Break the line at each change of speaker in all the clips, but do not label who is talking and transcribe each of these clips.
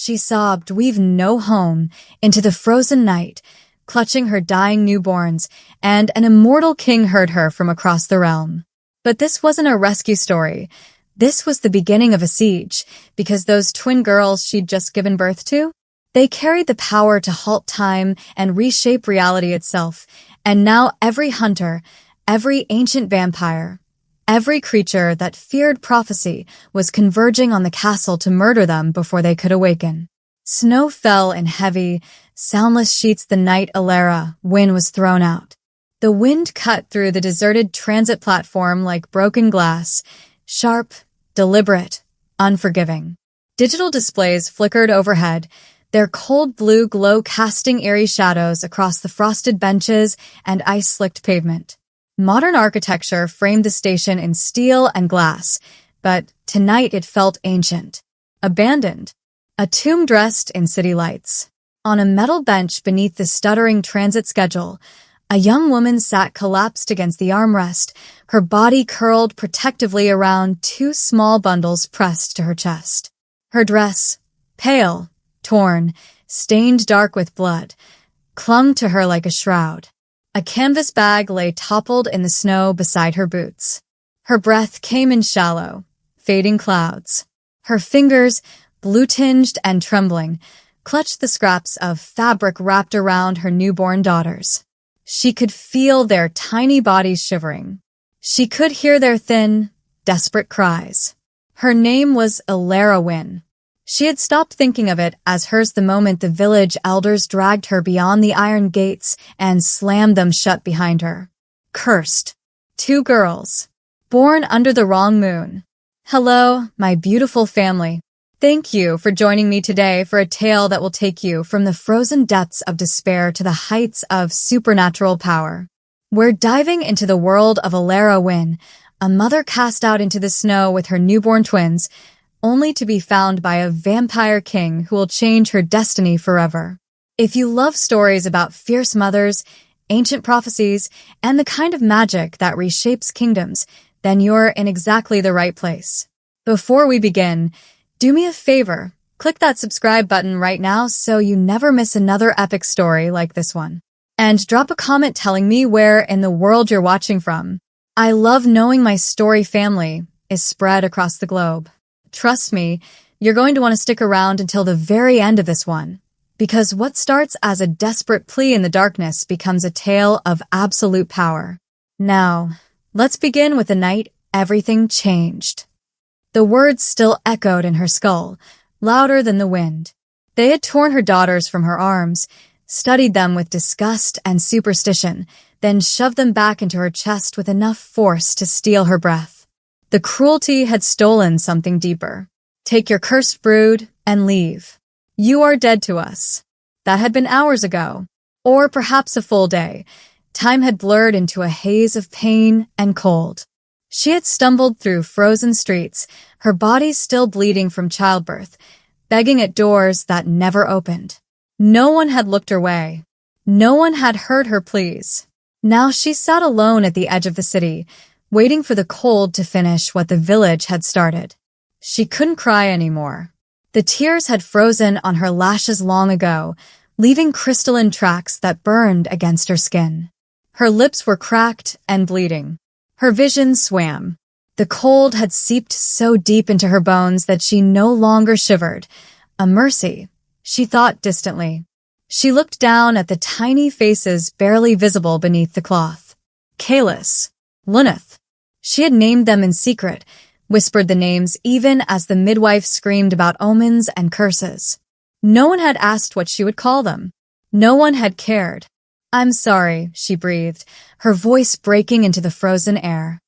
She sobbed, "We've no home," into the frozen night, clutching her dying newborns, and an immortal king heard her from across the realm. But this wasn't a rescue story. This was the beginning of a siege, because those twin girls she'd just given birth to, they carried the power to halt time and reshape reality itself, and now every hunter, every ancient vampire, every creature that feared prophecy was converging on the castle to murder them before they could awaken. Snow fell in heavy, soundless sheets the night Alara Wynn was thrown out. The wind cut through the deserted transit platform like broken glass, sharp, deliberate, unforgiving. Digital displays flickered overhead, their cold blue glow casting eerie shadows across the frosted benches and ice-slicked pavement. Modern architecture framed the station in steel and glass, but tonight it felt ancient, abandoned, a tomb dressed in city lights. On a metal bench beneath the stuttering transit schedule, a young woman sat collapsed against the armrest, her body curled protectively around two small bundles pressed to her chest. Her dress, pale, torn, stained dark with blood, clung to her like a shroud. A canvas bag lay toppled in the snow beside her boots. Her breath came in shallow, fading clouds. Her fingers, blue-tinged and trembling, clutched the scraps of fabric wrapped around her newborn daughters. She could feel their tiny bodies shivering. She could hear their thin, desperate cries. Her name was Alara Wynn. She had stopped thinking of it as hers the moment the village elders dragged her beyond the iron gates and slammed them shut behind her. Cursed. 2 girls. Born under the wrong moon. Hello, my beautiful family. Thank you for joining me today for a tale that will take you from the frozen depths of despair to the heights of supernatural power. We're diving into the world of Alara Wynn, a mother cast out into the snow with her newborn twins, only to be found by a vampire king who will change her destiny forever. If you love stories about fierce mothers, ancient prophecies, and the kind of magic that reshapes kingdoms, then you're in exactly the right place. Before we begin, do me a favor, click that subscribe button right now so you never miss another epic story like this one. And drop a comment telling me where in the world you're watching from. I love knowing my story family is spread across the globe. Trust me, you're going to want to stick around until the very end of this one, because what starts as a desperate plea in the darkness becomes a tale of absolute power. Now, let's begin with the night everything changed. The words still echoed in her skull, louder than the wind. They had torn her daughters from her arms, studied them with disgust and superstition, then shoved them back into her chest with enough force to steal her breath. The cruelty had stolen something deeper. Take your cursed brood and leave. You are dead to us. That had been hours ago, or perhaps a full day. Time had blurred into a haze of pain and cold. She had stumbled through frozen streets, her body still bleeding from childbirth, begging at doors that never opened. No one had looked her way. No one had heard her pleas. Now she sat alone at the edge of the city, waiting for the cold to finish what the village had started. She couldn't cry anymore. The tears had frozen on her lashes long ago, leaving crystalline tracks that burned against her skin. Her lips were cracked and bleeding. Her vision swam. The cold had seeped so deep into her bones that she no longer shivered. A mercy, she thought distantly. She looked down at the tiny faces barely visible beneath the cloth. Kalis, Luneth. She had named them in secret, whispered the names even as the midwife screamed about omens and curses. No one had asked what she would call them. No one had cared. "I'm sorry," she breathed, her voice breaking into the frozen air.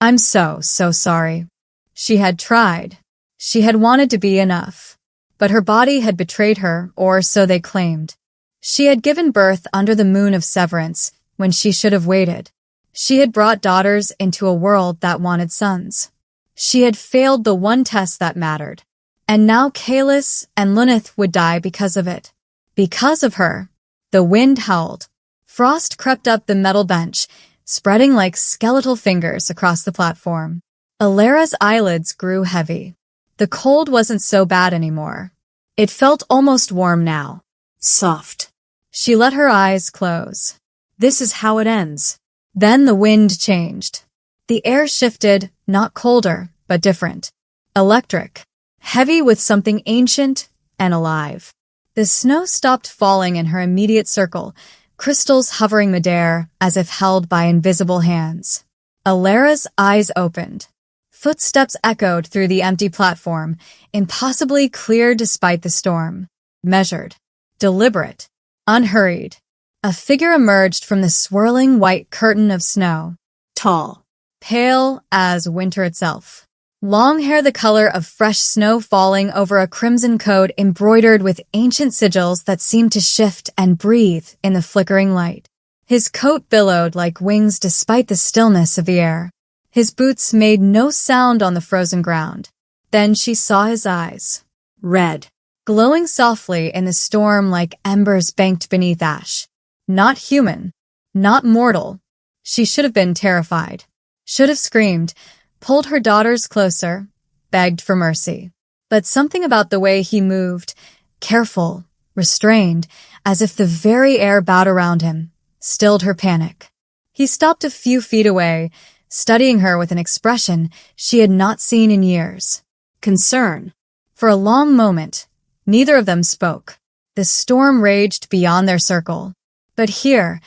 "I'm so sorry." She had tried. She had wanted to be enough. But her body had betrayed her, or so they claimed. She had given birth under the moon of severance, when she should have waited. She had brought daughters into a world that wanted sons. She had failed the one test that mattered. And now Kalis and Luneth would die because of it. Because of her. The wind howled. Frost crept up the metal bench, spreading like skeletal fingers across the platform. Alara's eyelids grew heavy. The cold wasn't so bad anymore. It felt almost warm now.
Soft.
She let her eyes close. This is how it ends. Then the wind changed. The air shifted, not colder, but different. Electric. Heavy with something ancient and alive. The snow stopped falling in her immediate circle, crystals hovering midair as if held by invisible hands. Alara's eyes opened. Footsteps echoed through the empty platform, impossibly clear despite the storm. Measured. Deliberate. Unhurried. A figure emerged from the swirling white curtain of snow.
Tall.
Pale as winter itself. Long hair the color of fresh snow falling over a crimson coat embroidered with ancient sigils that seemed to shift and breathe in the flickering light. His coat billowed like wings despite the stillness of the air. His boots made no sound on the frozen ground. Then she saw his eyes. Red. Glowing softly in the storm like embers banked beneath ash. Not human. Not mortal. She should have been terrified. Should have screamed, pulled her daughters closer, begged for mercy. But something about the way he moved, careful, restrained, as if the very air bowed around him, stilled her panic. He stopped a few feet away, studying her with an expression she had not seen in years. Concern. For a long moment, neither of them spoke. The storm raged beyond their circle. But here,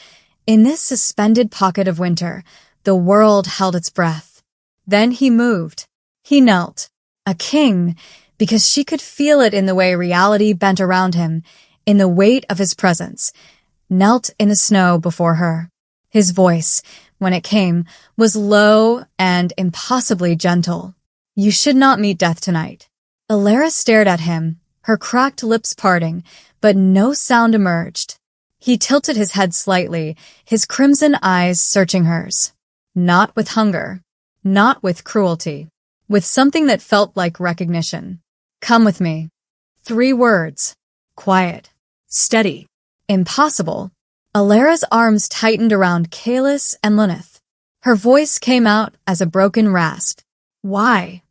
in this suspended pocket of winter, the world held its breath. Then he moved. He knelt. A king, because she could feel it in the way reality bent around him, in the weight of his presence, knelt in the snow before her. His voice, when it came, was low and impossibly gentle. You should not meet death tonight. Alara stared at him, her cracked lips parting, but no sound emerged. He tilted his head slightly, his crimson eyes searching hers. Not with hunger. Not with cruelty. With something that felt like recognition. Come with me. 3 words. Quiet. Steady. Impossible. Alara's arms tightened around Kalis and Luneth. Her voice came out as a broken rasp. Why?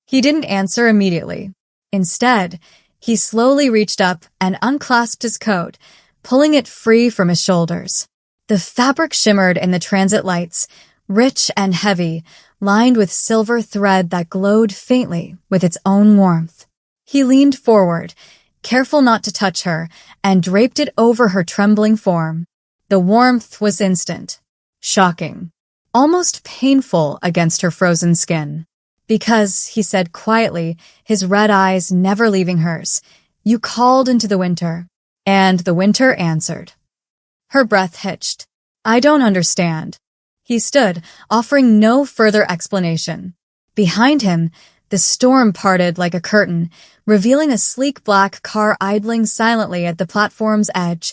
He didn't answer immediately. Instead, he slowly reached up and unclasped his coat, pulling it free from his shoulders. The fabric shimmered in the transit lights, rich and heavy, lined with silver thread that glowed faintly with its own warmth. He leaned forward, careful not to touch her, and draped it over her trembling form. The warmth was instant, shocking, almost painful against her frozen skin. Because, he said quietly, his red eyes never leaving hers, you called into the winter. And the winter answered. Her breath hitched. I don't understand. He stood, offering no further explanation. Behind him, the storm parted like a curtain, revealing a sleek black car idling silently at the platform's edge.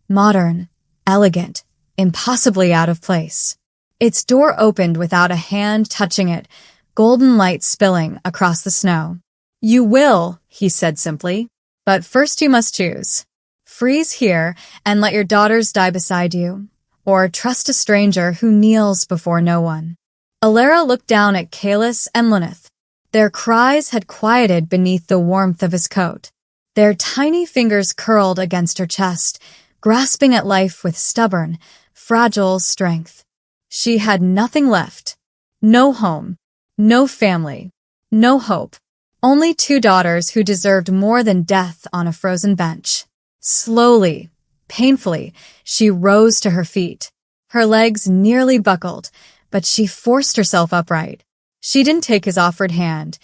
Modern, elegant, impossibly out of place. Its door opened without a hand touching it, golden light spilling across the snow. You will, he said simply. But first you must choose. Freeze here and let your daughters die beside you, or trust a stranger who kneels before no one. Alara looked down at Kalis and Luneth. Their cries had quieted beneath the warmth of his coat. Their tiny fingers curled against her chest, grasping at life with stubborn, fragile strength. She had nothing left. No home. No family. No hope. Only 2 daughters who deserved more than death on a frozen bench. Slowly, painfully, she rose to her feet. Her legs nearly buckled, but she forced herself upright. She didn't take his offered hand,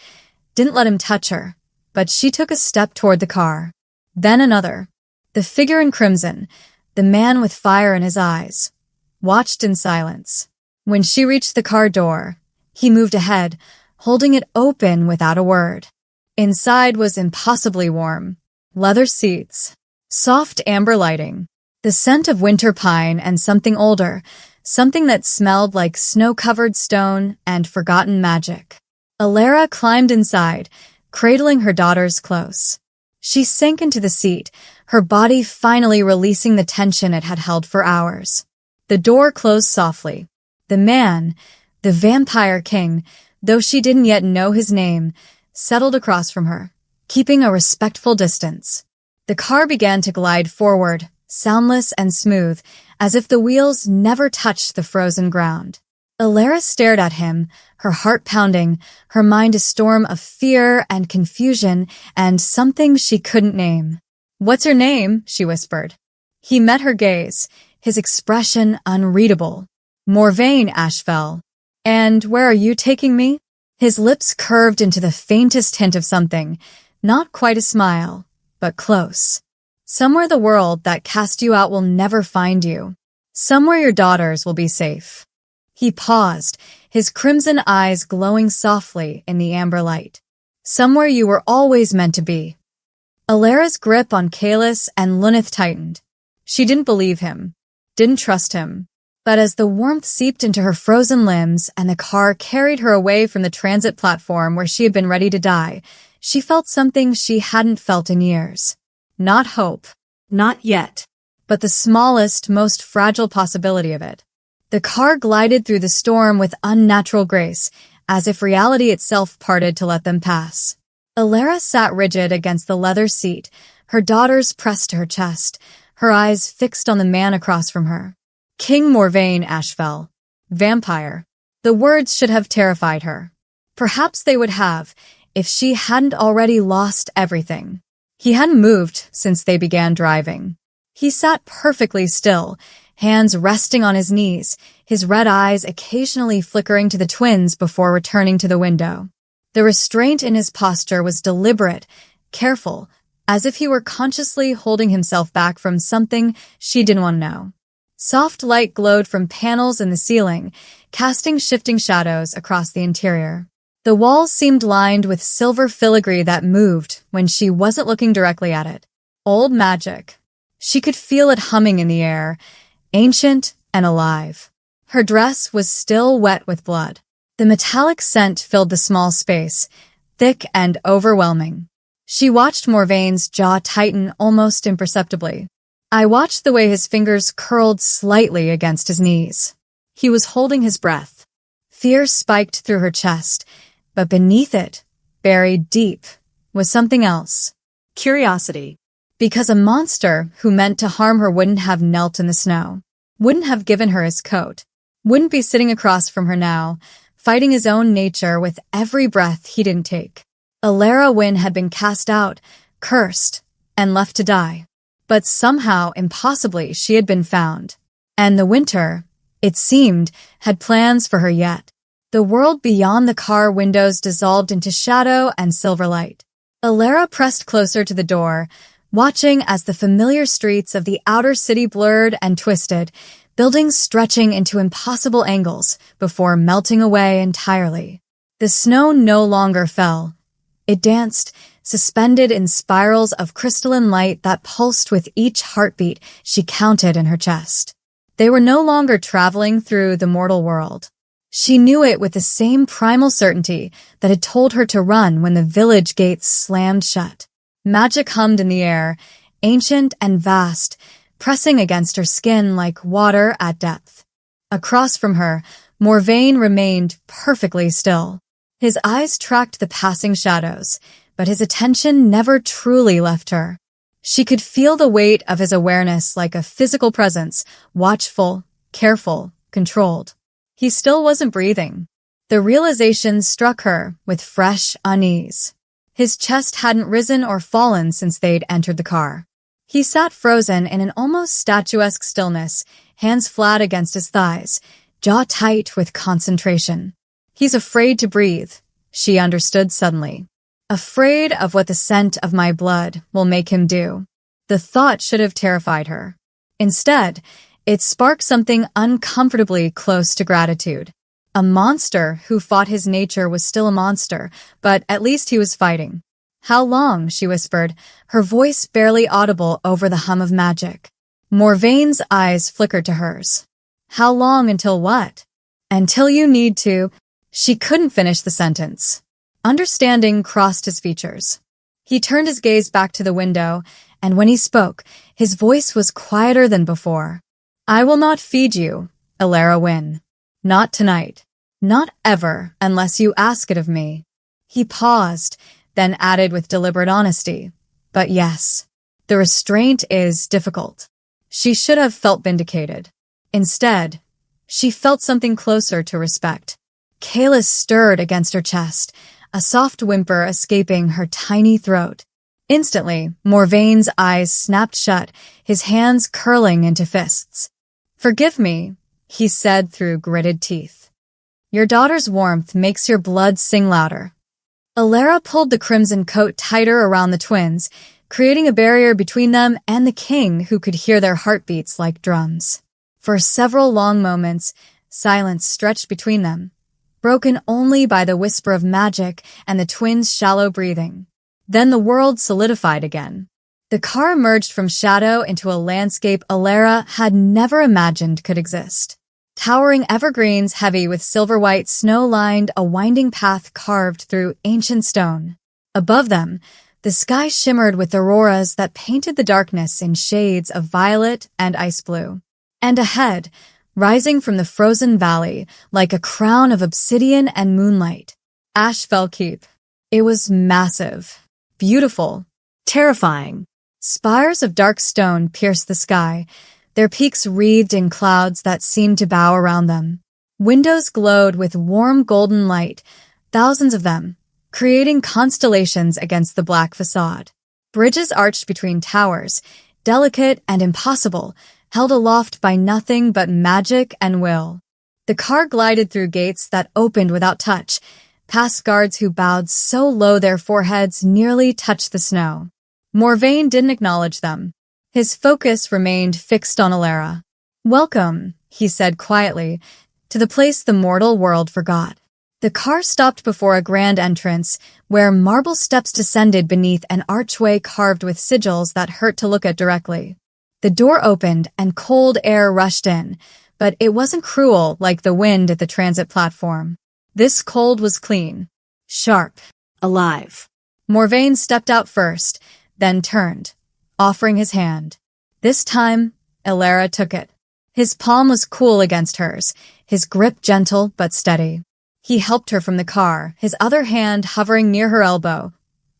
didn't let him touch her, but she took a step toward the car. Then another. The figure in crimson, the man with fire in his eyes, watched in silence. When she reached the car door, he moved ahead, holding it open without a word. Inside was impossibly warm. Leather seats. Soft amber lighting, the scent of winter pine and something older, something that smelled like snow-covered stone and forgotten magic. Alara climbed inside, cradling her daughters close. She sank into the seat, her body finally releasing the tension it had held for hours. The door closed softly. The man, the vampire king, though she didn't yet know his name, settled across from her, keeping a respectful distance. The car began to glide forward, soundless and smooth, as if the wheels never touched the frozen ground. Alara stared at him, her heart pounding, her mind a storm of fear and confusion and something she couldn't name. "What's your name?" she whispered. He met her gaze, his expression unreadable. "Morvain, Ashfell. And where are you taking me?" His lips curved into the faintest hint of something, not quite a smile, but close. "Somewhere the world that cast you out will never find you. Somewhere your daughters will be safe." He paused, his crimson eyes glowing softly in the amber light. "Somewhere you were always meant to be." Alara's grip on Kalis and Luneth tightened. She didn't believe him, didn't trust him. But as the warmth seeped into her frozen limbs and the car carried her away from the transit platform where she had been ready to die, she felt something she hadn't felt in years. Not hope. Not yet. But the smallest, most fragile possibility of it. The car glided through the storm with unnatural grace, as if reality itself parted to let them pass. Alara sat rigid against the leather seat, her daughters pressed to her chest, her eyes fixed on the man across from her. King Morvain Ashfell. Vampire. The words should have terrified her. Perhaps they would have, if she hadn't already lost everything. He hadn't moved since they began driving. He sat perfectly still, hands resting on his knees, his red eyes occasionally flickering to the twins before returning to the window. The restraint in his posture was deliberate, careful, as if he were consciously holding himself back from something she didn't want to know. Soft light glowed from panels in the ceiling, casting shifting shadows across the interior. The walls seemed lined with silver filigree that moved when she wasn't looking directly at it. Old magic. She could feel it humming in the air, ancient and alive. Her dress was still wet with blood. The metallic scent filled the small space, thick and overwhelming. She watched Morvain's jaw tighten almost imperceptibly. I watched the way his fingers curled slightly against his knees. He was holding his breath. Fear spiked through her chest, but beneath it, buried deep, was something else. Curiosity. Because a monster who meant to harm her wouldn't have knelt in the snow, wouldn't have given her his coat, wouldn't be sitting across from her now, fighting his own nature with every breath he didn't take. Alara Wynn had been cast out, cursed, and left to die. But somehow, impossibly, she had been found. And the winter, it seemed, had plans for her yet. The world beyond the car windows dissolved into shadow and silver light. Alara pressed closer to the door, watching as the familiar streets of the outer city blurred and twisted, buildings stretching into impossible angles before melting away entirely. The snow no longer fell. It danced, suspended in spirals of crystalline light that pulsed with each heartbeat she counted in her chest. They were no longer traveling through the mortal world. She knew it with the same primal certainty that had told her to run when the village gates slammed shut. Magic hummed in the air, ancient and vast, pressing against her skin like water at depth. Across from her, Morvain remained perfectly still. His eyes tracked the passing shadows, but his attention never truly left her. She could feel the weight of his awareness like a physical presence, watchful, careful, controlled. He still wasn't breathing. The realization struck her with fresh unease. His chest hadn't risen or fallen since they'd entered the car. He sat frozen in an almost statuesque stillness, hands flat against his thighs, jaw tight with concentration. He's afraid to breathe, she understood suddenly. Afraid of what the scent of my blood will make him do. The thought should have terrified her. Instead, it sparked something uncomfortably close to gratitude. A monster who fought his nature was still a monster, but at least he was fighting. "How long?" she whispered, her voice barely audible over the hum of magic. Morvain's eyes flickered to hers. "How long until what?" "Until you need to." She couldn't finish the sentence. Understanding crossed his features. He turned his gaze back to the window, and when he spoke, his voice was quieter than before. "I will not feed you, Alara Wynn. Not tonight. Not ever, unless you ask it of me." He paused, then added with deliberate honesty. But yes, the restraint is difficult. She should have felt vindicated. Instead, she felt something closer to respect. Kalis stirred against her chest, a soft whimper escaping her tiny throat. Instantly, Morvaine's eyes snapped shut, his hands curling into fists. "Forgive me," he said through gritted teeth. "Your daughter's warmth makes your blood sing louder." Alara pulled the crimson coat tighter around the twins, creating a barrier between them and the king who could hear their heartbeats like drums. For several long moments, silence stretched between them, broken only by the whisper of magic and the twins' shallow breathing. Then the world solidified again. The car emerged from shadow into a landscape Alara had never imagined could exist. Towering evergreens heavy with silver-white snow lined a winding path carved through ancient stone. Above them, the sky shimmered with auroras that painted the darkness in shades of violet and ice blue. And ahead, rising from the frozen valley like a crown of obsidian and moonlight, Ashfell Keep. It was massive, beautiful, terrifying. Spires of dark stone pierced the sky, their peaks wreathed in clouds that seemed to bow around them. Windows glowed with warm golden light, thousands of them, creating constellations against the black facade. Bridges arched between towers, delicate and impossible, held aloft by nothing but magic and will. The car glided through gates that opened without touch, past guards who bowed so low their foreheads nearly touched the snow. Morvaine didn't acknowledge them. His focus remained fixed on Alara. "Welcome," he said quietly, "to the place the mortal world forgot." The car stopped before a grand entrance, where marble steps descended beneath an archway carved with sigils that hurt to look at directly. The door opened and cold air rushed in, but it wasn't cruel like the wind at the transit platform. This cold was clean, sharp, alive. Morvaine stepped out first, then turned, offering his hand. This time, Alara took it. His palm was cool against hers, his grip gentle but steady. He helped her from the car, his other hand hovering near her elbow,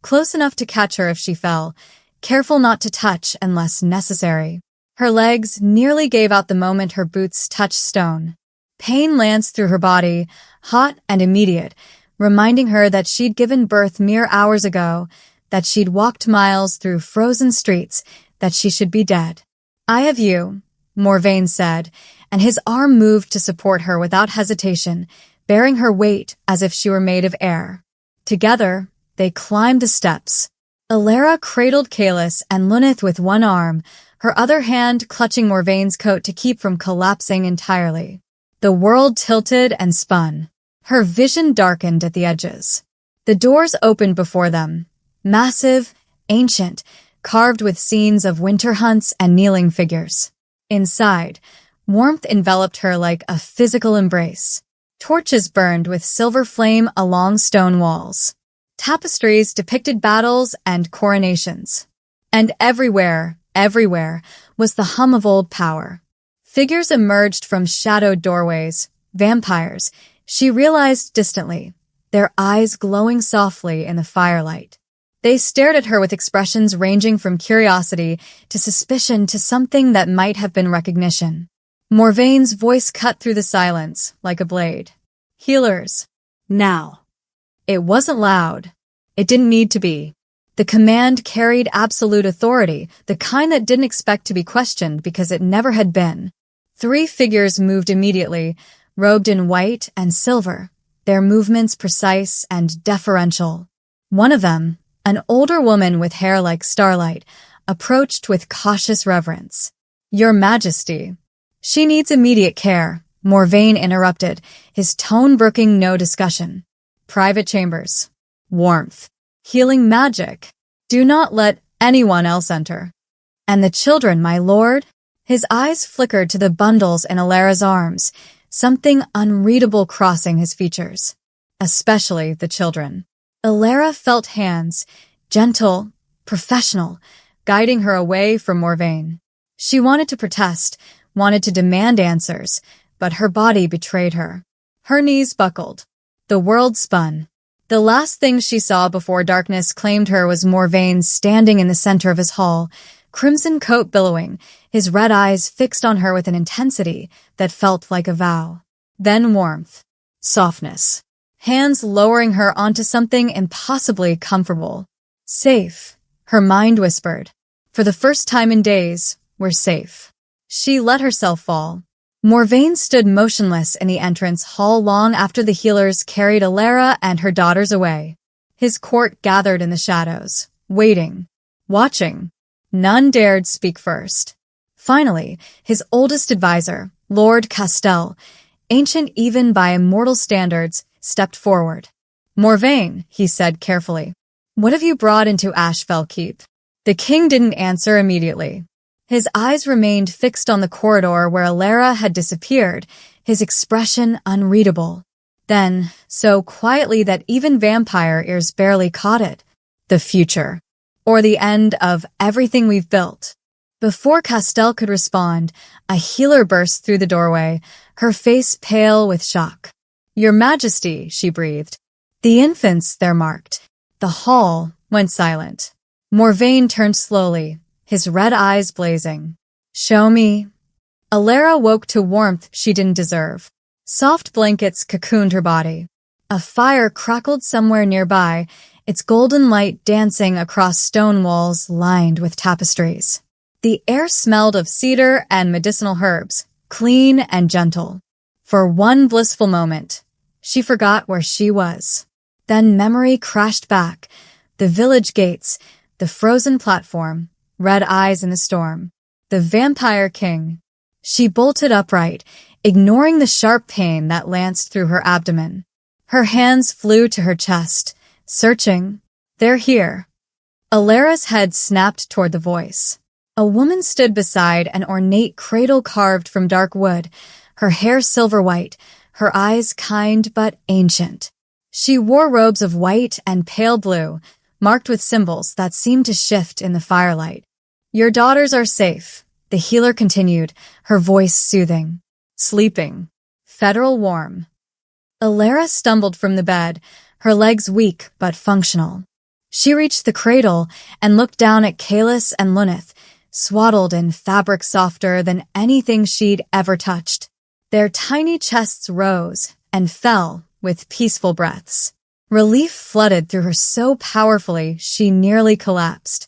close enough to catch her if she fell, careful not to touch unless necessary. Her legs nearly gave out the moment her boots touched stone. Pain lanced through her body, hot and immediate, reminding her that she'd given birth mere hours ago, that she'd walked miles through frozen streets, that she should be dead. "I have you," Morvaine said, and his arm moved to support her without hesitation, bearing her weight as if she were made of air. Together, they climbed the steps. Alara cradled Kalis and Luneth with one arm, her other hand clutching Morvaine's coat to keep from collapsing entirely. The world tilted and spun. Her vision darkened at the edges. The doors opened before them, massive, ancient, carved with scenes of winter hunts and kneeling figures. Inside, warmth enveloped her like a physical embrace. Torches burned with silver flame along stone walls. Tapestries depicted battles and coronations. And everywhere, was the hum of old power. Figures emerged from shadowed doorways, vampires, she realized distantly, their eyes glowing softly in the firelight. They stared at her with expressions ranging from curiosity to suspicion to something that might have been recognition. Morvaine's voice cut through the silence like a blade. "Healers. Now." It wasn't loud. It didn't need to be. The command carried absolute authority, the kind that didn't expect to be questioned because it never had been. 3 figures moved immediately, robed in white and silver, their movements precise and deferential. One of them, an older woman with hair like starlight, approached with cautious reverence. "Your Majesty." "She needs immediate care," Morvaine interrupted, his tone brooking no discussion. "Private chambers. Warmth. Healing magic. Do not let anyone else enter." "And the children, my lord?" His eyes flickered to the bundles in Alara's arms, something unreadable crossing his features. Especially the children. Alara felt hands, gentle, professional, guiding her away from Morvaine. She wanted to protest, wanted to demand answers, but her body betrayed her. Her knees buckled. The world spun. The last thing she saw before darkness claimed her was Morvain standing in the center of his hall, crimson coat billowing, his red eyes fixed on her with an intensity that felt like a vow. Then warmth. Softness. Hands lowering her onto something impossibly comfortable. Safe, her mind whispered. For the first time in days, we're safe. She let herself fall. Morvain stood motionless in the entrance hall long after the healers carried Alara and her daughters away. His court gathered in the shadows, waiting, watching. None dared speak first. Finally, his oldest advisor, Lord Castell, ancient even by immortal standards, stepped forward. Morvain, he said carefully, what have you brought into Ashfell Keep? The king didn't answer immediately. His eyes remained fixed on the corridor where Alara had disappeared, his expression unreadable. Then, so quietly that even vampire ears barely caught it, the future, or the end of everything we've built. Before Castell could respond, a healer burst through the doorway, her face pale with shock. Your Majesty, she breathed. The infants, they're marked. The hall went silent. Morvain turned slowly, his red eyes blazing. Show me. Alara woke to warmth she didn't deserve. Soft blankets cocooned her body. A fire crackled somewhere nearby, its golden light dancing across stone walls lined with tapestries. The air smelled of cedar and medicinal herbs, clean and gentle. For one blissful moment, she forgot where she was. Then memory crashed back. The village gates, the frozen platform, red eyes in the storm. The vampire king. She bolted upright, ignoring the sharp pain that lanced through her abdomen. Her hands flew to her chest, searching. They're here. Alara's head snapped toward the voice. A woman stood beside an ornate cradle carved from dark wood, her hair silver white, her eyes kind but ancient. She wore robes of white and pale blue, marked with symbols that seemed to shift in the firelight. Your daughters are safe, the healer continued, her voice soothing. Sleeping. Federal warm. Alara stumbled from the bed, her legs weak but functional. She reached the cradle and looked down at Kalis and Luneth, swaddled in fabric softer than anything she'd ever touched. Their tiny chests rose and fell with peaceful breaths. Relief flooded through her so powerfully she nearly collapsed.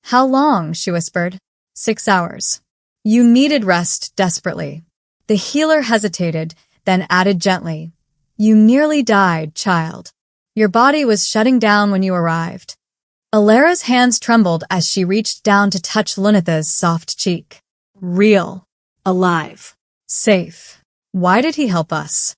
How long? She whispered. 6 hours. You needed rest desperately. The healer hesitated, then added gently. You nearly died, child. Your body was shutting down when you arrived. Alara's hands trembled as she reached down to touch Luneth's soft cheek. Real. Alive. Safe. Why did he help us?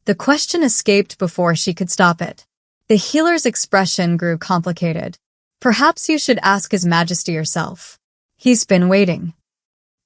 The question escaped before she could stop it. The healer's expression grew complicated. Perhaps you should ask His Majesty yourself. He's been waiting.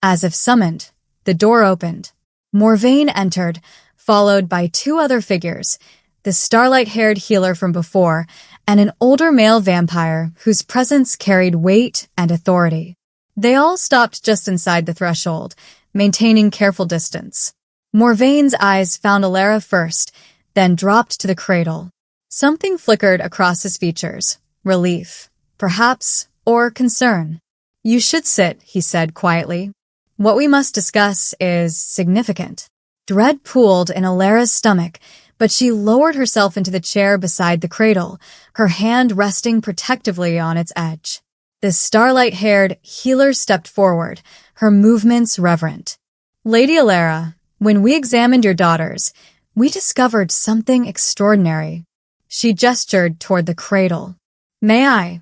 As if summoned, the door opened. Morvain entered, followed by 2 other figures, the starlight-haired healer from before, and an older male vampire whose presence carried weight and authority. They all stopped just inside the threshold, maintaining careful distance. Morvain's eyes found Alara first, then dropped to the cradle. Something flickered across his features. Relief, perhaps, or concern. You should sit, he said quietly. What we must discuss is significant. Dread pooled in Alara's stomach, but she lowered herself into the chair beside the cradle, her hand resting protectively on its edge. The starlight-haired healer stepped forward, her movements reverent. Lady Alara, when we examined your daughters, we discovered something extraordinary. She gestured toward the cradle. May I?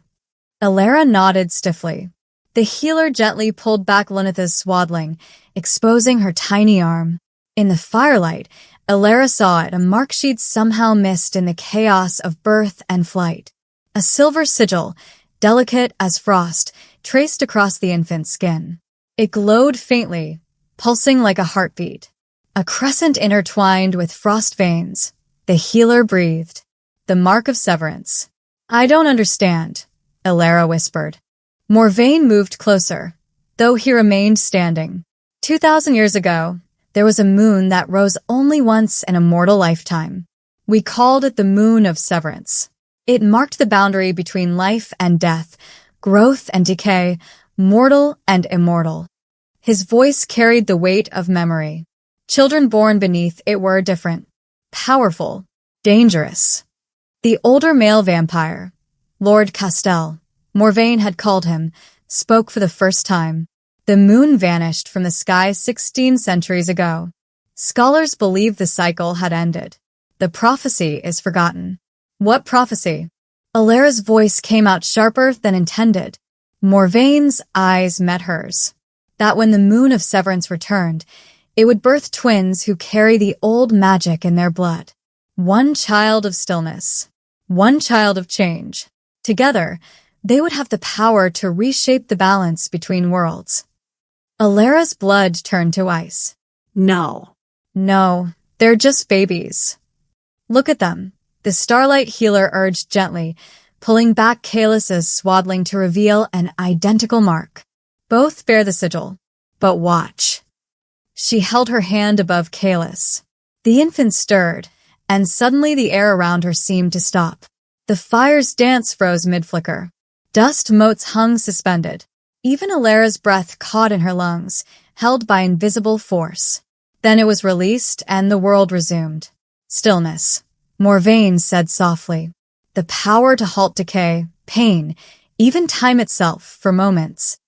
Alara nodded stiffly. The healer gently pulled back Luneth's swaddling, exposing her tiny arm. In the firelight, Alara saw it, a mark she'd somehow missed in the chaos of birth and flight. A silver sigil, delicate as frost, traced across the infant's skin. It glowed faintly, pulsing like a heartbeat. A crescent intertwined with frost veins. The healer breathed. The mark of severance. I don't understand, Alara whispered. Morvain moved closer, though he remained standing. 2,000 years ago, there was a moon that rose only once in a mortal lifetime. We called it the Moon of Severance. It marked the boundary between life and death, growth and decay, mortal and immortal. His voice carried the weight of memory. Children born beneath it were different, powerful, dangerous. The older male vampire, Lord Castell, Morvain had called him, spoke for the first time. The moon vanished from the sky 16 centuries ago. Scholars believe the cycle had ended. The prophecy is forgotten. What prophecy? Alara's voice came out sharper than intended. Morvain's eyes met hers. That when the moon of severance returned, it would birth twins who carry the old magic in their blood. One child of stillness, one child of change. Together, they would have the power to reshape the balance between worlds. Alara's blood turned to ice.
No.
No, they're just babies. Look at them, the Starlight Healer urged gently, pulling back Kaelus's swaddling to reveal an identical mark. Both bear the sigil. But watch. She held her hand above Kaelus. The infant stirred, and suddenly the air around her seemed to stop. The fire's dance froze mid-flicker. Dust motes hung suspended. Even Alara's breath caught in her lungs, held by invisible force. Then it was released, and the world resumed. Stillness. Morvain said softly. The power to halt decay, pain, even time itself, for moments.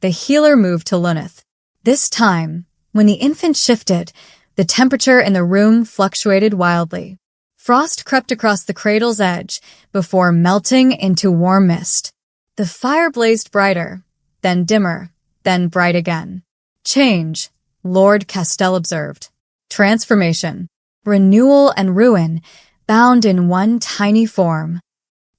The healer moved to Luneth. This time, when the infant shifted, the temperature in the room fluctuated wildly. Frost crept across the cradle's edge before melting into warm mist. The fire blazed brighter, then dimmer, then bright again. Change, Lord Castell observed. Transformation, renewal and ruin, bound in one tiny form.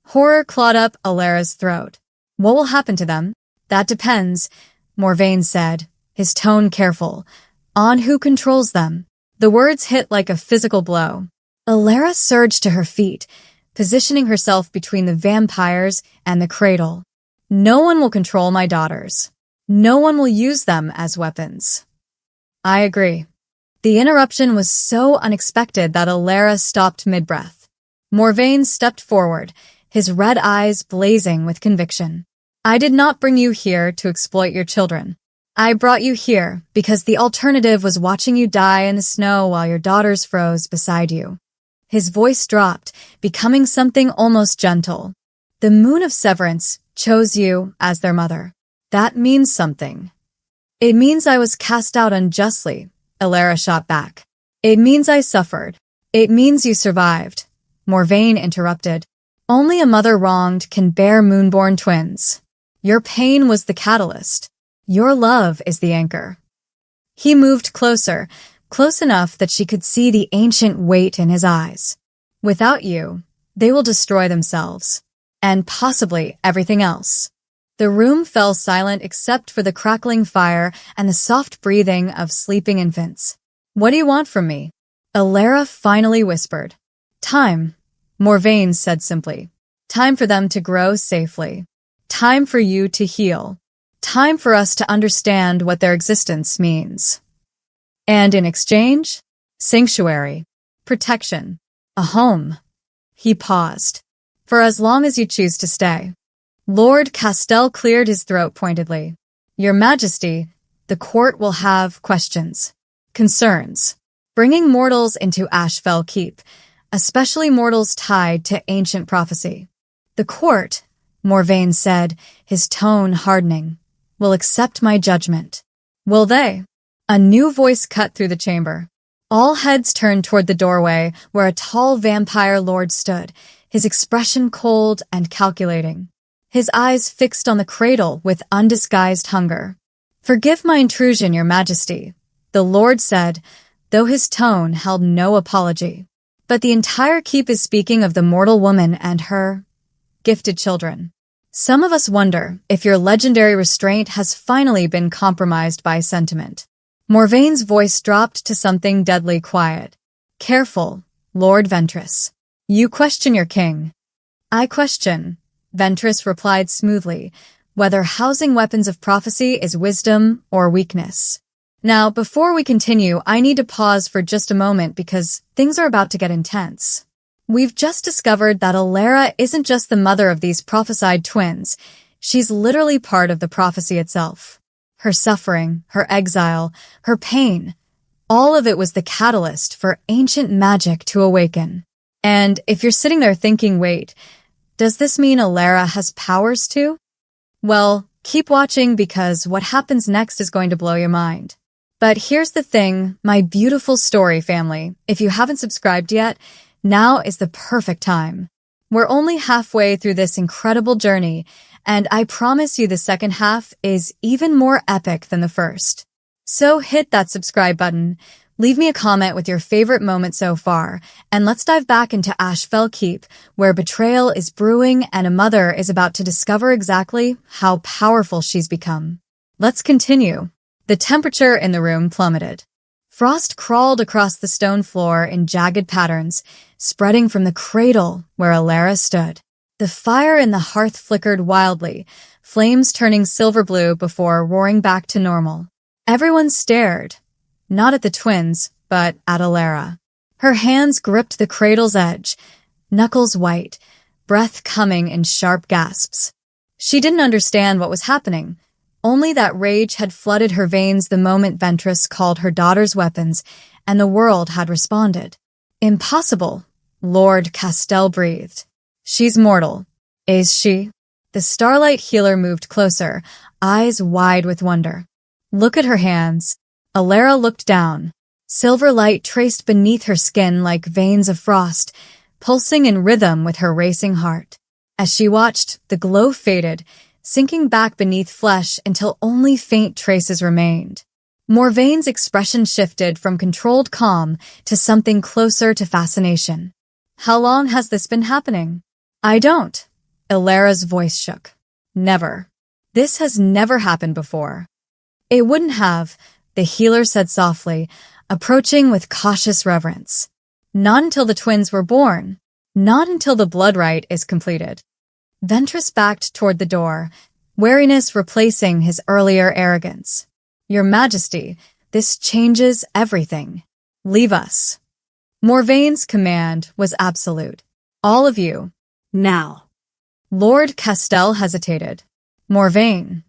Horror clawed up Alara's throat. What will happen to them? That depends, Morvain said, his tone careful, on who controls them. The words hit like a physical blow. Alara surged to her feet, positioning herself between the vampires and the cradle. No one will control my daughters. No one will use them as weapons. I agree. The interruption was so unexpected that Alara stopped mid-breath. Morvain stepped forward, his red eyes blazing with conviction. I did not bring you here to exploit your children. I brought you here because the alternative was watching you die in the snow while your daughters froze beside you. His voice dropped, becoming something almost gentle. The moon of severance chose you as their mother. That means something. It means I was cast out unjustly, Alara shot back. It means I suffered. It means you survived. Morvain interrupted. Only a mother wronged can bear moonborn twins. Your pain was the catalyst. Your love is the anchor. He moved closer, close enough that she could see the ancient weight in his eyes. Without you, they will destroy themselves. And possibly everything else. The room fell silent except for the crackling fire and the soft breathing of sleeping infants. What do you want from me? Alara finally whispered. Time, Morvain said simply. Time for them to grow safely. Time for you to heal. Time for us to understand what their existence means. And in exchange, sanctuary, protection, a home. He paused. For as long as you choose to stay. Lord Castell cleared his throat pointedly. Your Majesty, the court will have questions, concerns. Bringing mortals into Ashfell Keep, especially mortals tied to ancient prophecy. The court, Morvain said, his tone hardening, will accept my judgment. Will they? A new voice cut through the chamber. All heads turned toward the doorway where a tall vampire lord stood, his expression cold and calculating. His eyes fixed on the cradle with undisguised hunger. Forgive my intrusion, Your Majesty, the lord said, though his tone held no apology. But the entire keep is speaking of the mortal woman and her gifted children. Some of us wonder if your legendary restraint has finally been compromised by sentiment. Morvain's voice dropped to something deadly quiet. Careful, Lord Ventress. You question your king. I question, Ventress replied smoothly, whether housing weapons of prophecy is wisdom or weakness. Now, before we continue, I need to pause for just a moment because things are about to get intense. We've just discovered that Alara isn't just the mother of these prophesied twins. She's literally part of the prophecy itself. Her suffering, her exile, her pain, all of it was the catalyst for ancient magic to awaken. And if you're sitting there thinking, wait, does this mean Alara has powers too? Well, keep watching because what happens next is going to blow your mind. But here's the thing, my beautiful story family. If you haven't subscribed yet, now is the perfect time. We're only halfway through this incredible journey, and I promise you the second half is even more epic than the first. So hit that subscribe button, leave me a comment with your favorite moment so far, and let's dive back into Ashfell Keep, where betrayal is brewing and a mother is about to discover exactly how powerful she's become. Let's continue. The temperature in the room plummeted. Frost crawled across the stone floor in jagged patterns, spreading from the cradle where Alara stood. The fire in the hearth flickered wildly, flames turning silver blue before roaring back to normal. Everyone stared, not at the twins, but at Alara. Her hands gripped the cradle's edge, knuckles white, breath coming in sharp gasps. She didn't understand what was happening, only that rage had flooded her veins the moment Ventress called her daughter's weapons, and the world had responded. Impossible, Lord Castell breathed. She's mortal. Is she? The Starlight Healer moved closer, eyes wide with wonder. Look at her hands. Alara looked down. Silver light traced beneath her skin like veins of frost, pulsing in rhythm with her racing heart. As she watched, the glow faded, sinking back beneath flesh until only faint traces remained. Morvaine's expression shifted from controlled calm to something closer to fascination. How long has this been happening? I don't. Alara's voice shook. Never. This has never happened before. It wouldn't have, the healer said softly, approaching with cautious reverence. Not until the twins were born. Not until the blood rite is completed. Ventress backed toward the door, wariness replacing his earlier arrogance. Your Majesty, this changes everything. Leave us. Morvaine's command was absolute. All of you.
Now.
Lord Castell hesitated. Morvaine.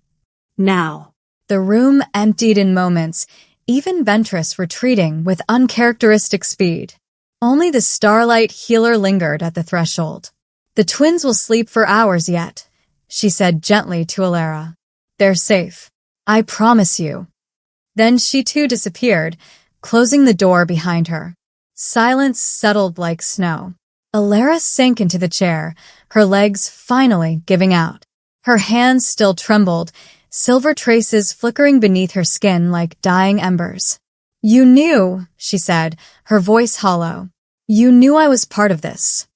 Now.
The room emptied in moments, even Ventress retreating with uncharacteristic speed. Only the Starlight Healer lingered at the threshold. The twins will sleep for hours yet, she said gently to Alara. They're safe. I promise you. Then she too disappeared, closing the door behind her. Silence settled like snow. Alara sank into the chair, her legs finally giving out. Her hands still trembled, silver traces flickering beneath her skin like dying embers. You knew, she said, her voice hollow. You knew I was part of this.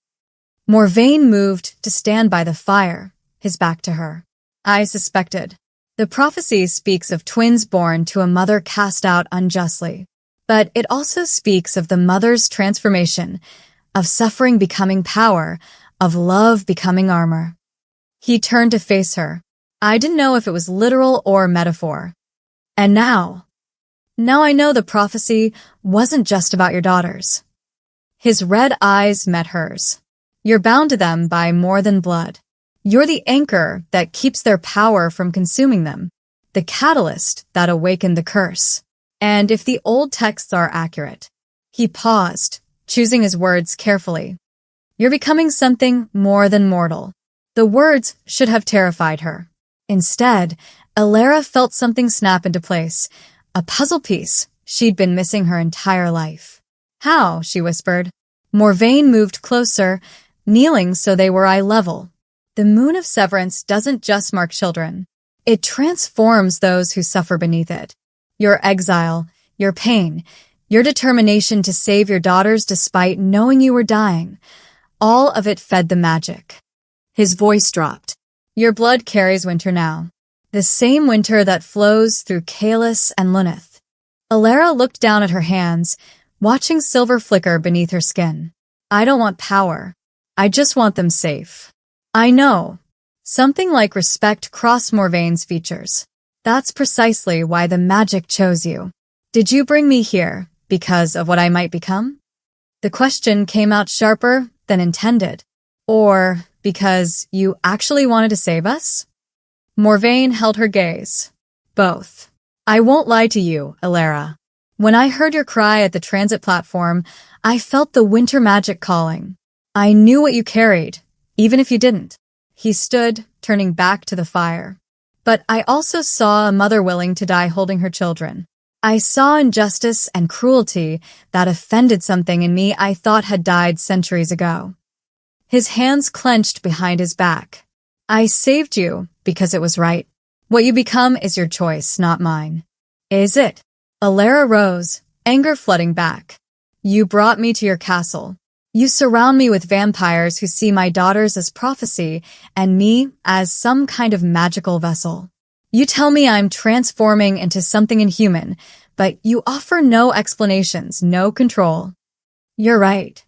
Morvaine moved to stand by the fire, his back to her. I suspected. The prophecy speaks of twins born to a mother cast out unjustly. But it also speaks of the mother's transformation, of suffering becoming power, of love becoming armor. He turned to face her. I didn't know if it was literal or metaphor. And now I know the prophecy wasn't just about your daughters. His red eyes met hers. You're bound to them by more than blood. You're the anchor that keeps their power from consuming them, the catalyst that awakened the curse. And if the old texts are accurate, he paused, choosing his words carefully. You're becoming something more than mortal. The words should have terrified her. Instead, Alara felt something snap into place, a puzzle piece she'd been missing her entire life. How? She whispered. Morvaine moved closer, kneeling so they were eye level. The moon of severance doesn't just mark children. It transforms those who suffer beneath it. Your exile, your pain, your determination to save your daughters despite knowing you were dying, all of it fed the magic. His voice dropped. Your blood carries winter now. The same winter that flows through Kalis and Luneth. Alara looked down at her hands, watching silver flicker beneath her skin. I don't want power. I just want them safe. I know. Something like respect crossed Morvaine's features. That's precisely why the magic chose you. Did you bring me here because of what I might become? The question came out sharper, than intended? Or because you actually wanted to save us? Morvain held her gaze. Both. I won't lie to you, Elara. When I heard your cry at the transit platform, I felt the winter magic calling. I knew what you carried, even if you didn't. He stood, turning back to the fire. But I also saw a mother willing to die holding her children. I saw injustice and cruelty that offended something in me I thought had died centuries ago. His hands clenched behind his back. I saved you because it was right. What you become is your choice, not mine. Is it? Elara rose, anger flooding back. You brought me to your castle. You surround me with vampires who see my daughters as prophecy and me as some kind of magical vessel. You tell me I'm transforming into something inhuman, but you offer no explanations, no control. You're right.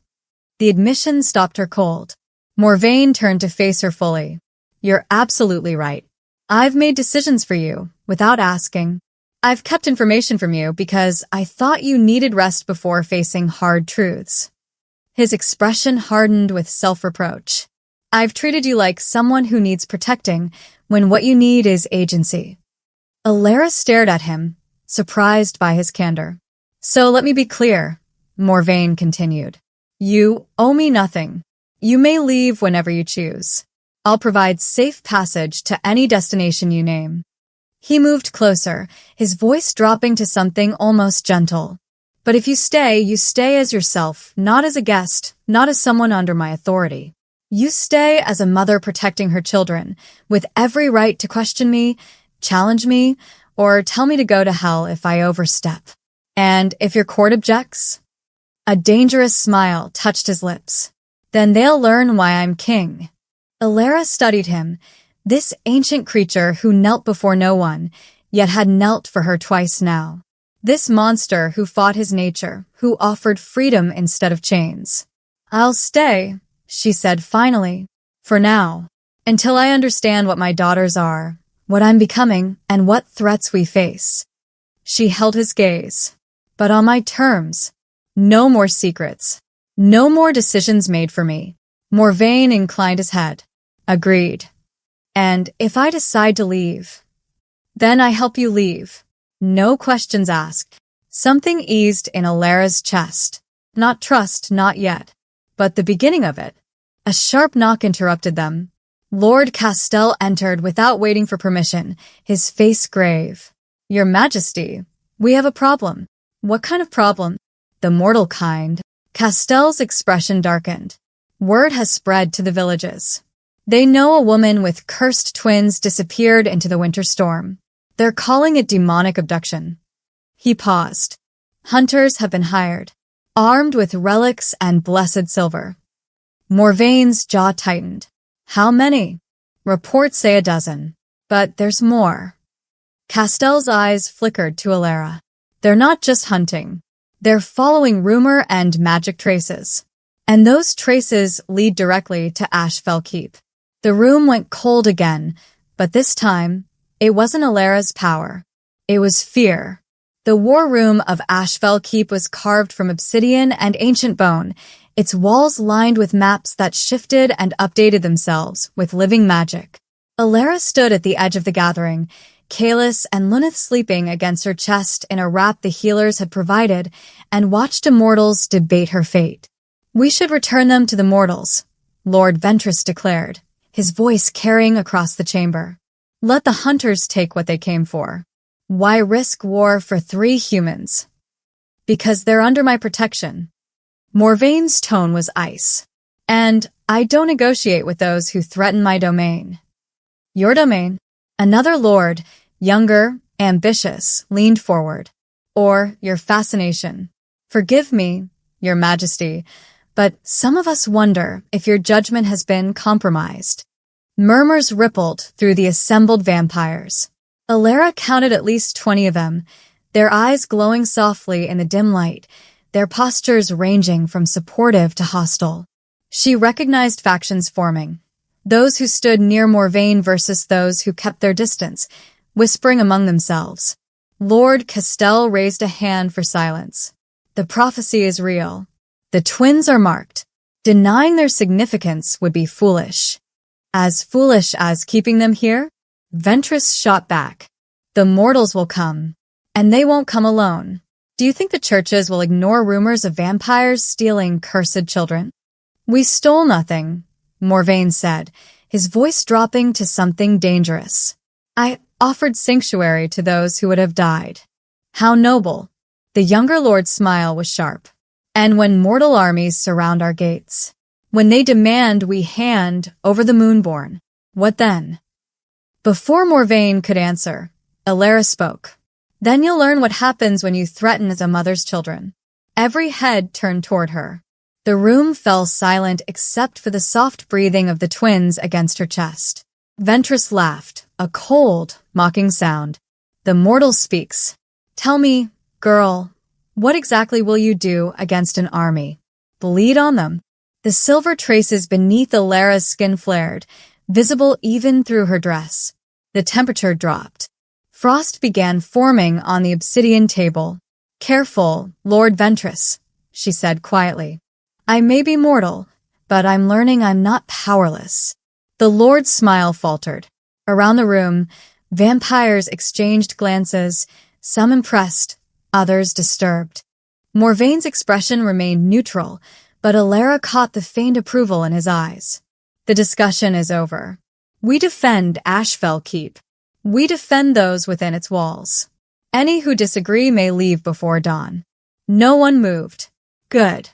The admission stopped her cold. Morvain turned to face her fully. You're absolutely right. I've made decisions for you, without asking. I've kept information from you because I thought you needed rest before facing hard truths. His expression hardened with self-reproach. I've treated you like someone who needs protecting when what you need is agency. Elara stared at him, surprised by his candor. So let me be clear, Morvain continued. You owe me nothing. You may leave whenever you choose. I'll provide safe passage to any destination you name. He moved closer, his voice dropping to something almost gentle. But if you stay as yourself, not as a guest, not as someone under my authority. You stay as a mother protecting her children, with every right to question me, challenge me, or tell me to go to hell if I overstep. And if your court objects? A dangerous smile touched his lips. Then they'll learn why I'm king. Elara studied him, this ancient creature who knelt before no one, yet had knelt for her twice now. This monster who fought his nature, who offered freedom instead of chains. I'll stay, she said finally, for now, until I understand what my daughters are, what I'm becoming, and what threats we face. She held his gaze. But on my terms. No more secrets. No more decisions made for me. Morvain inclined his head. Agreed. And if I decide to leave, then I help you leave. No questions asked. Something eased in Elara's chest. Not trust, not yet. But the beginning of it. A sharp knock interrupted them. Lord Castell entered without waiting for permission, his face grave. Your Majesty, we have a problem. What kind of problem? The mortal kind. Castell's expression darkened. Word has spread to the villages. They know a woman with cursed twins disappeared into the winter storm. They're calling it demonic abduction. He paused. Hunters have been hired, armed with relics and blessed silver. Morvain's jaw tightened. How many? Reports say a dozen. But there's more. Castell's eyes flickered to Elara. They're not just hunting. They're following rumor and magic traces. And those traces lead directly to Ashfell Keep. The room went cold again, but this time, it wasn't Elara's power. It was fear. The war room of Ashfell Keep was carved from obsidian and ancient bone, its walls lined with maps that shifted and updated themselves with living magic. Elara stood at the edge of the gathering, Kalis and Luneth sleeping against her chest in a wrap the healers had provided, and watched immortals debate her fate. We should return them to the mortals, Lord Ventress declared, his voice carrying across the chamber. Let the hunters take what they came for. Why risk war for 3 humans? Because they're under my protection. Morvain's tone was ice. And I don't negotiate with those who threaten my domain. Your domain? Another lord, younger, ambitious, leaned forward. Or your fascination. Forgive me, Your Majesty, but some of us wonder if your judgment has been compromised. Murmurs rippled through the assembled vampires. Elara counted at least 20 of them, their eyes glowing softly in the dim light, their postures ranging from supportive to hostile. She recognized factions forming. Those who stood near Morvain versus those who kept their distance, whispering among themselves. Lord Castell raised a hand for silence. The prophecy is real. The twins are marked. Denying their significance would be foolish. As foolish as keeping them here? Ventress shot back. The mortals will come. And they won't come alone. Do you think the churches will ignore rumors of vampires stealing cursed children? We stole nothing, Morvain said, his voice dropping to something dangerous. I offered sanctuary to those who would have died. How noble. The younger lord's smile was sharp. And when mortal armies surround our gates, when they demand we hand over the moonborn, what then? Before Morvain could answer, Alara spoke. Then you'll learn what happens when you threaten as a mother's children. Every head turned toward her. The room fell silent except for the soft breathing of the twins against her chest. Ventress laughed, a cold, mocking sound. The mortal speaks. Tell me, girl, what exactly will you do against an army? Bleed on them? The silver traces beneath Alara's skin flared, visible even through her dress. The temperature dropped. Frost began forming on the obsidian table. Careful, Lord Ventress, she said quietly. I may be mortal, but I'm learning I'm not powerless. The Lord's smile faltered. Around the room, vampires exchanged glances, some impressed, others disturbed. Morvain's expression remained neutral, but Alara caught the faint approval in his eyes. The discussion is over. We defend Ashfell Keep. We defend those within its walls. Any who disagree may leave before dawn. No one moved. Good.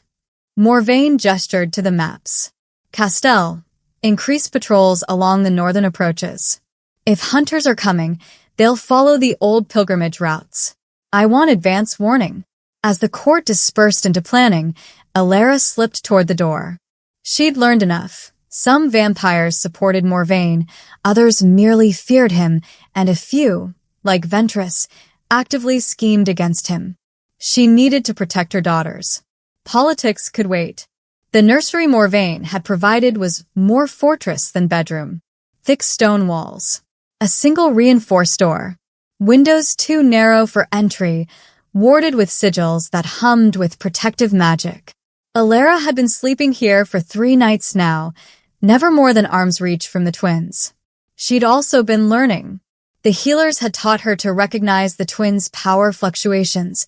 Morvain gestured to the maps. Castell, increase patrols along the northern approaches. If hunters are coming, they'll follow the old pilgrimage routes. I want advance warning. As the court dispersed into planning, Alara slipped toward the door. She'd learned enough. Some vampires supported Morvain, others merely feared him, and a few, like Ventress, actively schemed against him. She needed to protect her daughters. Politics could wait. The nursery Morvain had provided was more fortress than bedroom. Thick stone walls. A single reinforced door. Windows too narrow for entry, warded with sigils that hummed with protective magic. Alara had been sleeping here for 3 nights now, never more than arm's reach from the twins. She'd also been learning. The healers had taught her to recognize the twins' power fluctuations,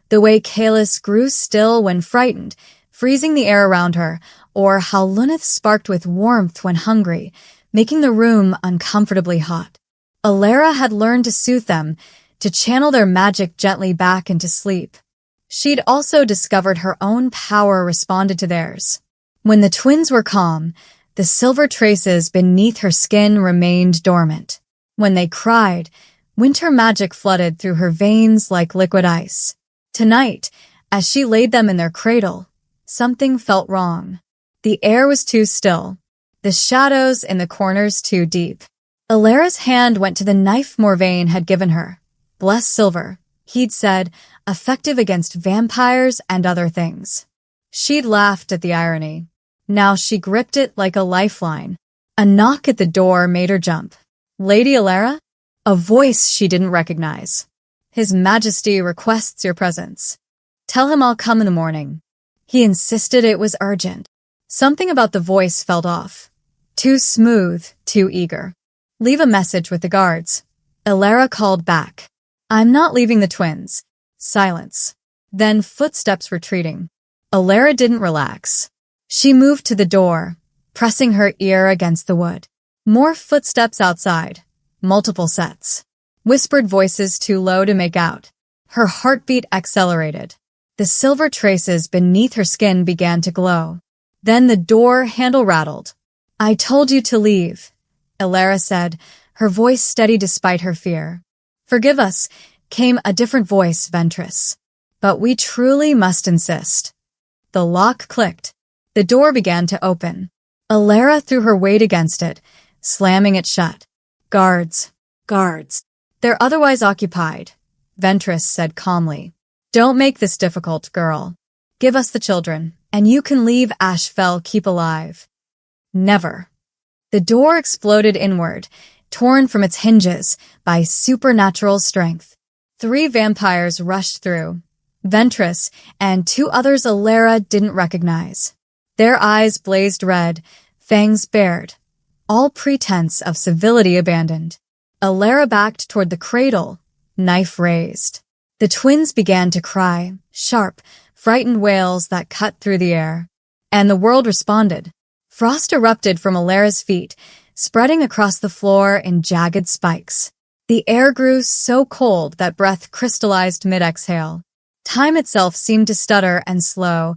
the way Kalis grew still when frightened, freezing the air around her, or how Luneth sparked with warmth when hungry, making the room uncomfortably hot. Alara had learned to soothe them, to channel their magic gently back into sleep. She'd also discovered her own power responded to theirs. When the twins were calm, the silver traces beneath her skin remained dormant. When they cried, winter magic flooded through her veins like liquid ice. Tonight, as she laid them in their cradle, something felt wrong. The air was too still, the shadows in the corners too deep. Alara's hand went to the knife Morvain had given her. Bless silver, he'd said, effective against vampires and other things. She'd laughed at the irony. Now she gripped it like a lifeline. A knock at the door made her jump. Lady Alara? A voice she didn't recognize. His Majesty requests your presence. Tell him I'll come in the morning. He insisted it was urgent. Something about the voice felt off. Too smooth, too eager. Leave a message with the guards. Alara called back. I'm not leaving the twins. Silence. Then footsteps retreating. Alara didn't relax. She moved to the door, pressing her ear against the wood. More footsteps outside. Multiple sets. Whispered voices too low to make out. Her heartbeat accelerated. The silver traces beneath her skin began to glow. Then the door handle rattled. I told you to leave, Alara said, her voice steady despite her fear. Forgive us, came a different voice, Ventress. But we truly must insist. The lock clicked. The door began to open. Alara threw her weight against it, slamming it shut. Guards. Guards. They're otherwise occupied, Ventress said calmly. Don't make this difficult, girl. Give us the children, and you can leave Ashfell Keep alive. Never. The door exploded inward, torn from its hinges by supernatural strength. 3 vampires rushed through. Ventress and 2 others Alara didn't recognize. Their eyes blazed red, fangs bared, all pretense of civility abandoned. Alara backed toward the cradle, knife raised. The twins began to cry, sharp, frightened wails that cut through the air. And the world responded. Frost erupted from Alara's feet, spreading across the floor in jagged spikes. The air grew so cold that breath crystallized mid-exhale. Time itself seemed to stutter and slow,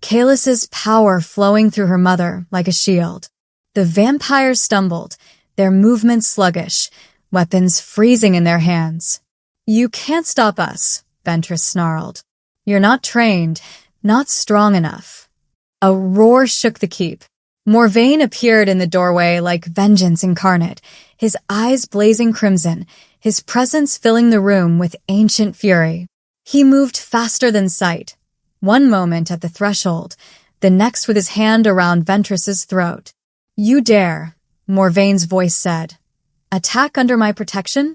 Kaelus's power flowing through her mother like a shield. The vampires stumbled, their movements sluggish, weapons freezing in their hands. "You can't stop us," Ventress snarled. "You're not trained, not strong enough." A roar shook the keep. Morvain appeared in the doorway like vengeance incarnate, his eyes blazing crimson, his presence filling the room with ancient fury. He moved faster than sight, one moment at the threshold, the next with his hand around Ventress's throat. "You dare," Morvain's voice said. "Attack under my protection?"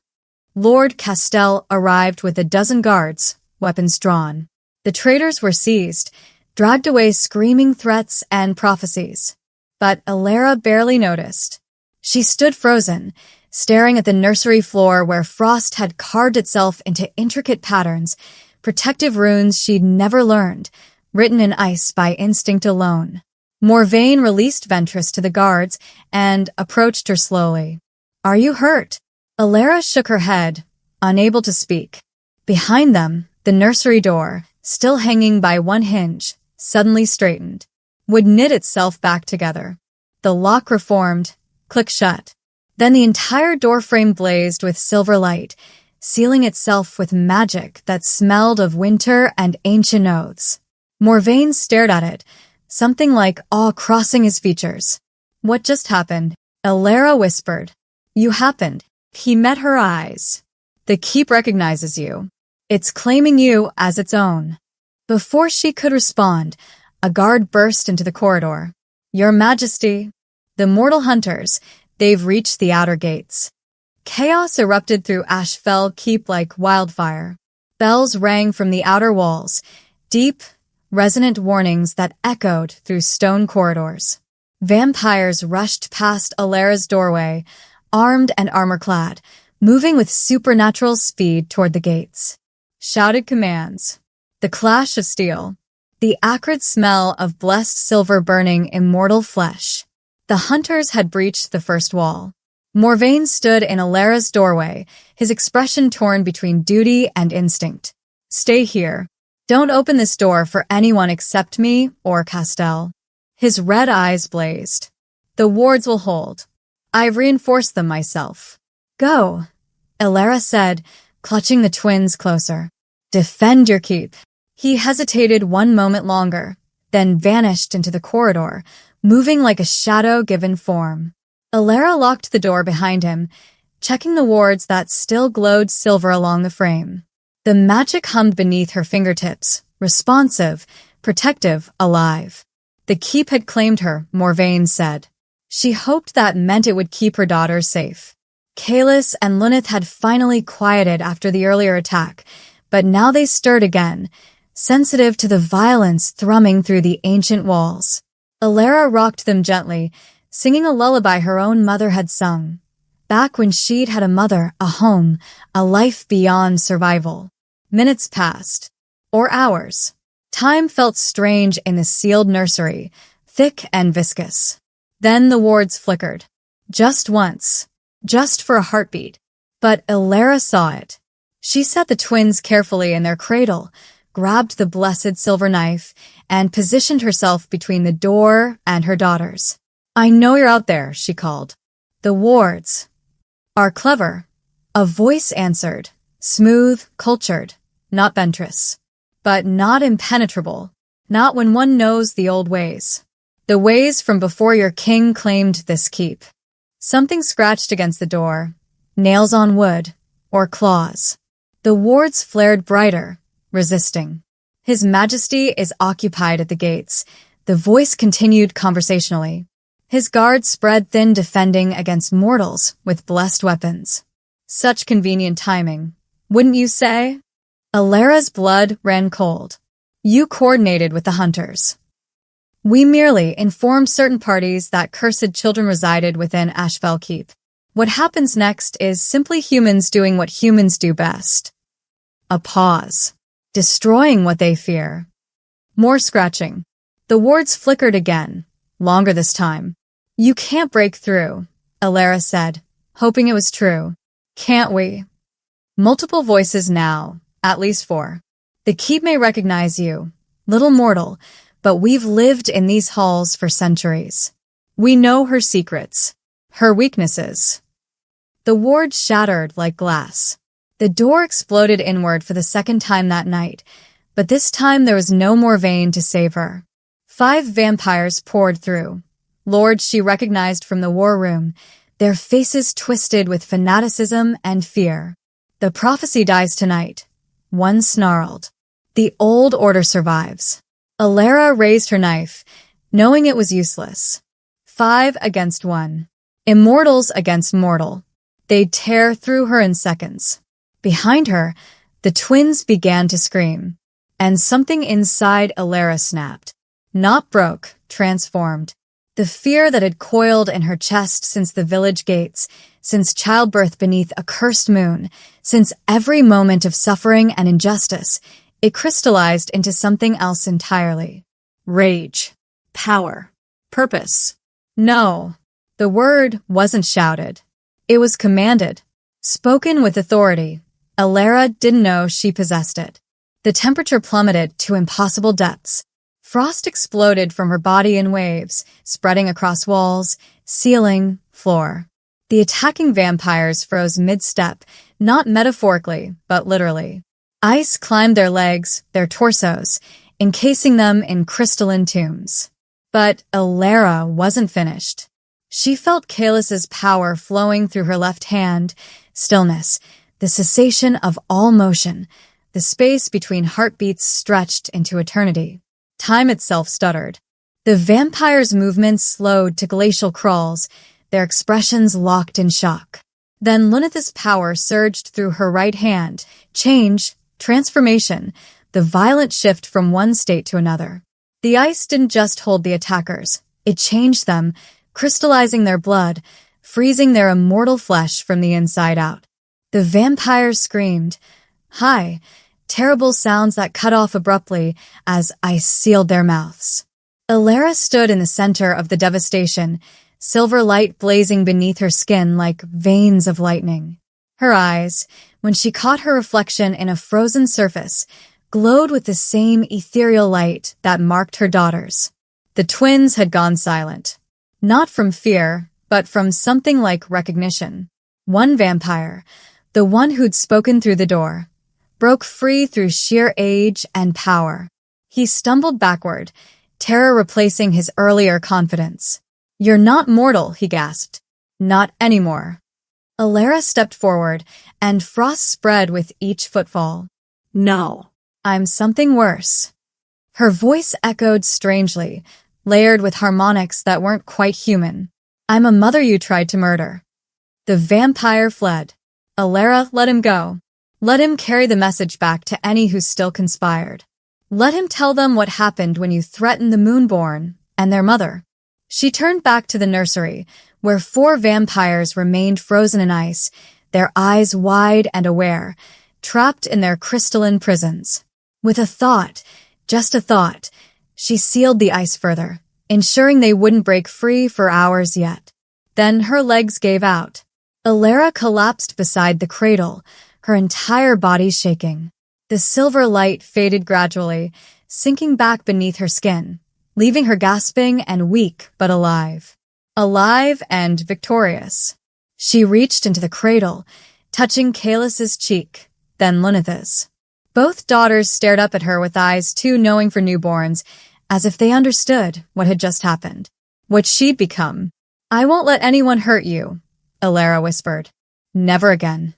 Lord Castell arrived with a dozen guards, weapons drawn. The traitors were seized, dragged away screaming threats and prophecies. But Alara barely noticed. She stood frozen, staring at the nursery floor where frost had carved itself into intricate patterns, protective runes she'd never learned, written in ice by instinct alone. Morvain released Ventress to the guards and approached her slowly. "Are you hurt?" Alara shook her head, unable to speak. Behind them, the nursery door, still hanging by one hinge, suddenly straightened, would knit itself back together. The lock reformed, click shut. Then the entire doorframe blazed with silver light, sealing itself with magic that smelled of winter and ancient oaths. Morvain stared at it, something like awe crossing his features. "What just happened?" Alara whispered. "You happened." He met her eyes. "The keep recognizes you. It's claiming you as its own." Before she could respond, a guard burst into the corridor. "Your Majesty." "The mortal hunters, they've reached the outer gates." Chaos erupted through Ashfell Keep like wildfire. Bells rang from the outer walls, deep, resonant warnings that echoed through stone corridors. Vampires rushed past Alara's doorway, armed and armor-clad, moving with supernatural speed toward the gates. Shouted commands. The clash of steel. The acrid smell of blessed silver burning immortal flesh. The hunters had breached the first wall. Morvain stood in Alara's doorway, his expression torn between duty and instinct. "Stay here. Don't open this door for anyone except me or Castell." His red eyes blazed. "The wards will hold. I've reinforced them myself." "Go," Alara said, clutching the twins closer. "Defend your keep." He hesitated one moment longer, then vanished into the corridor, moving like a shadow given form. Alara locked the door behind him, checking the wards that still glowed silver along the frame. The magic hummed beneath her fingertips, responsive, protective, alive. The keep had claimed her, Morvain said. She hoped that meant it would keep her daughters safe. Kaelus and Luneth had finally quieted after the earlier attack, but now they stirred again, sensitive to the violence thrumming through the ancient walls. Alara rocked them gently, singing a lullaby her own mother had sung. Back when she'd had a mother, a home, a life beyond survival. Minutes passed. Or hours. Time felt strange in the sealed nursery, thick and viscous. Then the wards flickered. Just once. Just for a heartbeat. But Alara saw it. She set the twins carefully in their cradle, grabbed the blessed silver knife, and positioned herself between the door and her daughters. "I know you're out there," she called. "The wards are clever." A voice answered, smooth, cultured, not Ventress. But not impenetrable. Not when one knows the old ways. The ways from before your king claimed this keep. Something scratched against the door, nails on wood, or claws. The wards flared brighter, resisting. "His Majesty is occupied at the gates," the voice continued conversationally. "His guards spread thin defending against mortals with blessed weapons." Such convenient timing, wouldn't you say? Alara's blood ran cold. "You coordinated with the hunters." We merely informed certain parties that cursed children resided within Ashfell Keep. What happens next is simply humans doing what humans do best. A pause. Destroying what they fear. More scratching. The wards flickered again, longer this time. You can't break through, Alara said, hoping it was true. Can't we? Multiple voices now, at least 4. The keep may recognize you, little mortal, but we've lived in these halls for centuries. We know her secrets, her weaknesses. The ward shattered like glass. The door exploded inward for the second time that night, but this time there was no more vein to save her. 5 vampires poured through. Lords she recognized from the war room, their faces twisted with fanaticism and fear. The prophecy dies tonight. One snarled. The old order survives. Alara raised her knife, knowing it was useless. 5 against 1. Immortals against mortal. They'd tear through her in seconds. Behind her, the twins began to scream. And something inside Alara snapped. Not broke, transformed. The fear that had coiled in her chest since the village gates, since childbirth beneath a cursed moon, since every moment of suffering and injustice, it crystallized into something else entirely. Rage. Power. Purpose. No. The word wasn't shouted. It was commanded. Spoken with authority. Alara didn't know she possessed it. The temperature plummeted to impossible depths. Frost exploded from her body in waves, spreading across walls, ceiling, floor. The attacking vampires froze mid-step, not metaphorically, but literally. Ice climbed their legs, their torsos, encasing them in crystalline tombs. But Alara wasn't finished. She felt Kaelus's power flowing through her left hand, stillness, the cessation of all motion, the space between heartbeats stretched into eternity. Time itself stuttered. The vampires' movements slowed to glacial crawls, their expressions locked in shock. Then Luneth's power surged through her right hand, change, transformation, the violent shift from one state to another. The ice didn't just hold the attackers, it changed them, crystallizing their blood, freezing their immortal flesh from the inside out. The vampires screamed, high, terrible sounds that cut off abruptly as ice sealed their mouths. Alara stood in the center of the devastation, silver light blazing beneath her skin like veins of lightning. Her eyes, when she caught her reflection in a frozen surface, glowed with the same ethereal light that marked her daughters. The twins had gone silent. Not from fear, but from something like recognition. One vampire, the one who'd spoken through the door, broke free through sheer age and power. He stumbled backward, terror replacing his earlier confidence. "You're not mortal," he gasped. "Not anymore." Alara stepped forward, and frost spread with each footfall.
No.
"I'm something worse." Her voice echoed strangely, layered with harmonics that weren't quite human. "I'm a mother you tried to murder." The vampire fled. Alara let him go. Let him carry the message back to any who still conspired. Let him tell them what happened when you threatened the Moonborn and their mother. She turned back to the nursery, where 4 vampires remained frozen in ice, their eyes wide and aware, trapped in their crystalline prisons. With a thought, just a thought, she sealed the ice further, ensuring they wouldn't break free for hours yet. Then her legs gave out. Alara collapsed beside the cradle, her entire body shaking. The silver light faded gradually, sinking back beneath her skin, leaving her gasping and weak but alive. Alive and victorious. She reached into the cradle, touching Kaelus's cheek, then Luneth's. Both daughters stared up at her with eyes too knowing for newborns, as if they understood what had just happened. What she'd become. "I won't let anyone hurt you," Alara whispered. "Never again."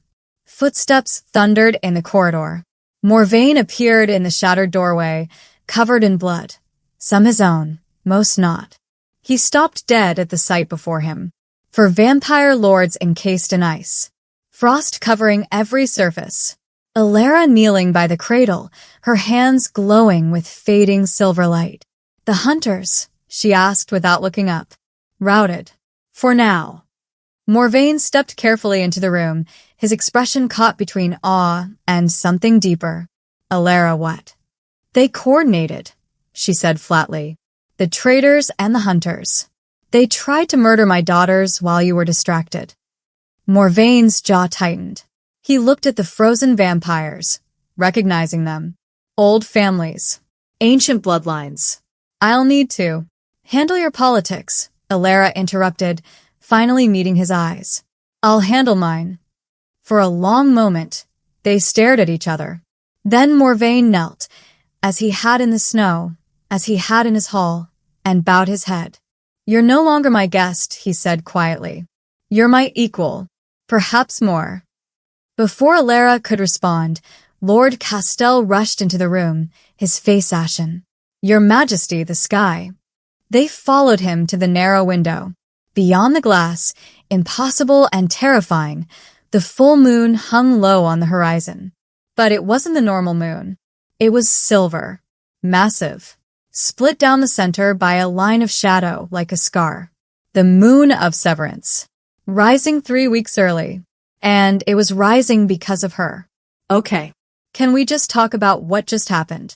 Footsteps thundered in the corridor. Morvain appeared in the shattered doorway, covered in blood. Some his own, most not. He stopped dead at the sight before him. For vampire lords encased in ice. Frost covering every surface. Alara kneeling by the cradle, her hands glowing with fading silver light. The hunters, she asked without looking up. Routed. For now. Morvain stepped carefully into the room, his expression caught between awe and something deeper. Alara, what? They coordinated, she said flatly. The traitors and the hunters. They tried to murder my daughters while you were distracted. Morvain's jaw tightened. He looked at the frozen vampires, recognizing them. Old families. Ancient bloodlines. I'll need to. Handle your politics, Alara interrupted, finally meeting his eyes. I'll handle mine. For a long moment, they stared at each other. Then Morvain knelt, as he had in the snow, as he had in his hall, and bowed his head. You're no longer my guest, he said quietly. You're my equal, perhaps more. Before Alara could respond, Lord Castell rushed into the room, his face ashen. Your Majesty, the sky. They followed him to the narrow window. Beyond the glass, impossible and terrifying, the full moon hung low on the horizon. But it wasn't the normal moon. It was silver, massive, split down the center by a line of shadow like a scar. The moon of Severance. Rising 3 weeks early. And it was rising because of her. Okay. Can we just talk about what just happened?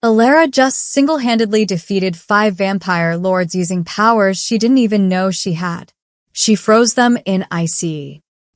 Alara just single-handedly defeated 5 vampire lords using powers she didn't even know she had. She froze them in ice.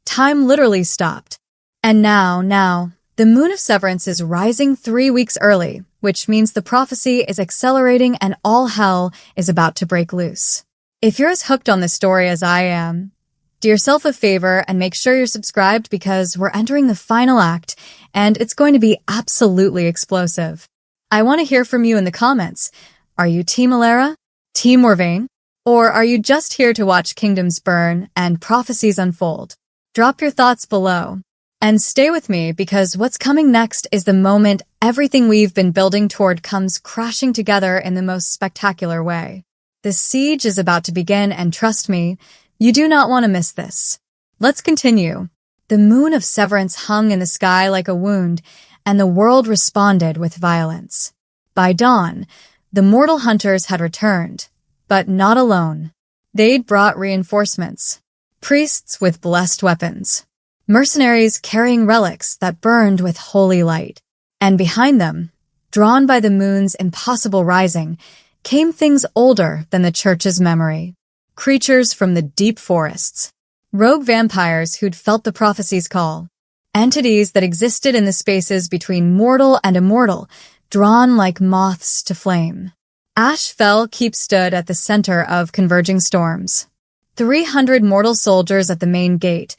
Time literally stopped. And now, the moon of Severance is rising 3 weeks early, which means the prophecy is accelerating and all hell is about to break loose. If you're as hooked on this story as I am, do yourself a favor and make sure you're subscribed because we're entering the final act and it's going to be absolutely explosive. I want to hear from you in the comments. Are you Team Alara? Team Morvain? Or are you just here to watch kingdoms burn and prophecies unfold? Drop your thoughts below. And stay with me because what's coming next is the moment everything we've been building toward comes crashing together in the most spectacular way. The siege is about to begin and trust me, you do not want to miss this. Let's continue. The moon of Severance hung in the sky like a wound, and the world responded with violence. By dawn, the mortal hunters had returned, but not alone. They'd brought reinforcements. Priests with blessed weapons. Mercenaries carrying relics that burned with holy light. And behind them, drawn by the moon's impossible rising, came things older than the church's memory. Creatures from the deep forests. Rogue vampires who'd felt the prophecy's call. Entities that existed in the spaces between mortal and immortal, drawn like moths to flame. Ash Fell Keep stood at the center of converging storms. 300 mortal soldiers at the main gate,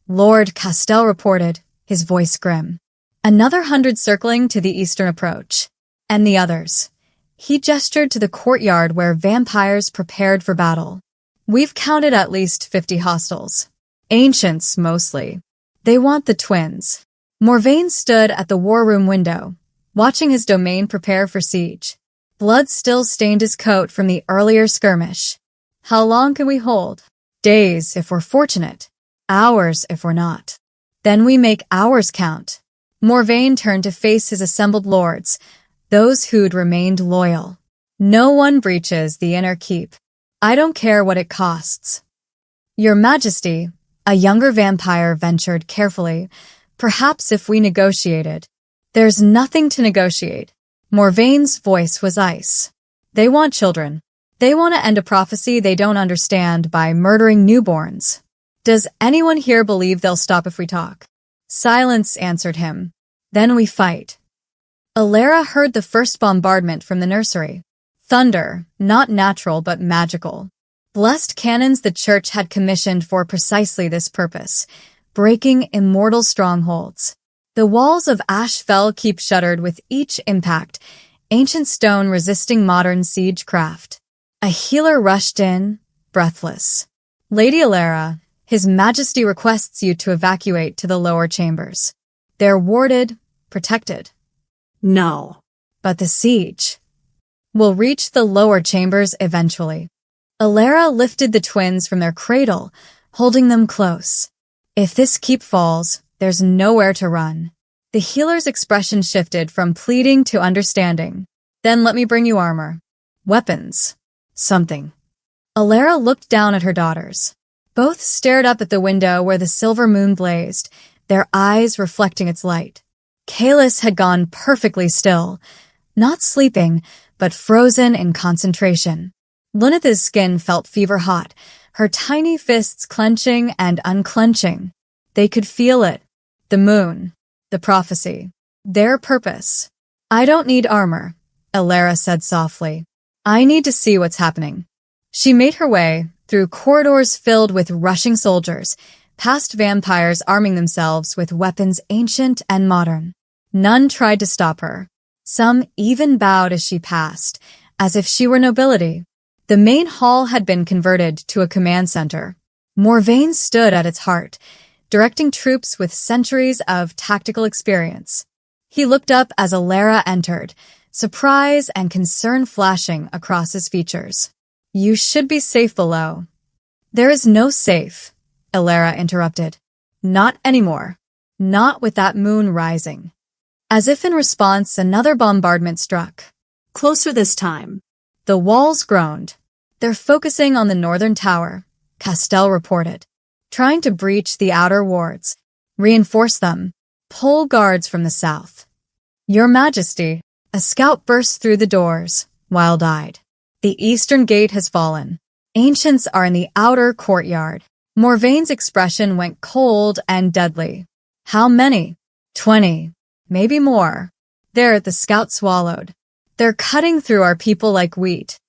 Lord Castell reported, his voice grim. Another 100 circling to the eastern approach. And the others. He gestured to the courtyard where vampires prepared for battle. We've counted at least 50 hostiles. Ancients, mostly. They want the twins. Morvain stood at the war room window, watching his domain prepare for siege. Blood still stained his coat from the earlier skirmish. How long can we hold? Days, if we're fortunate. Hours, if we're not. Then we make hours count. Morvain turned to face his assembled lords, those who'd remained loyal. No one breaches the inner keep. I don't care what it costs. Your Majesty, a younger vampire ventured carefully, perhaps if we negotiated. There's nothing to negotiate. Morvain's voice was ice. They want children. They want to end a prophecy they don't understand by murdering newborns. Does anyone here believe they'll stop if we talk? Silence answered him. Then we fight. Alara heard the first bombardment from the nursery. Thunder, not natural but magical. Blessed cannons the church had commissioned for precisely this purpose, breaking immortal strongholds. The walls of Ash Fell Keep shuddered with each impact, ancient stone resisting modern siege craft. A healer rushed in, breathless. Lady Alara, His Majesty requests you to evacuate to the lower chambers. They're warded, protected.
No.
But the siege will reach the lower chambers eventually. Alara lifted the twins from their cradle, holding them close. If this keep falls, there's nowhere to run. The healer's expression shifted from pleading to understanding. Then let me bring you armor. Weapons. Something. Alara looked down at her daughters. Both stared up at the window where the silver moon blazed, their eyes reflecting its light. Kalis had gone perfectly still, not sleeping, but frozen in concentration. Lunitha's skin felt fever-hot, her tiny fists clenching and unclenching. They could feel it. The moon. The prophecy. Their purpose. I don't need armor, Alara said softly. I need to see what's happening. She made her way through corridors filled with rushing soldiers, past vampires arming themselves with weapons ancient and modern. None tried to stop her. Some even bowed as she passed, as if she were nobility. The main hall had been converted to a command center. Morvain stood at its heart, directing troops with centuries of tactical experience. He looked up as Alara entered, surprise and concern flashing across his features. You should be safe below. There is no safe, Alara interrupted. Not anymore. Not with that moon rising. As if in response, another bombardment struck.
Closer this time.
The walls groaned. They're focusing on the northern tower, Castell reported. Trying to breach the outer wards. Reinforce them. Pull guards from the south. Your Majesty, a scout burst through the doors, wild-eyed. The eastern gate has fallen. Ancients are in the outer courtyard. Morvain's expression went cold and deadly. How many? 20. Maybe more. There, the scout swallowed. They're cutting through our people like wheat.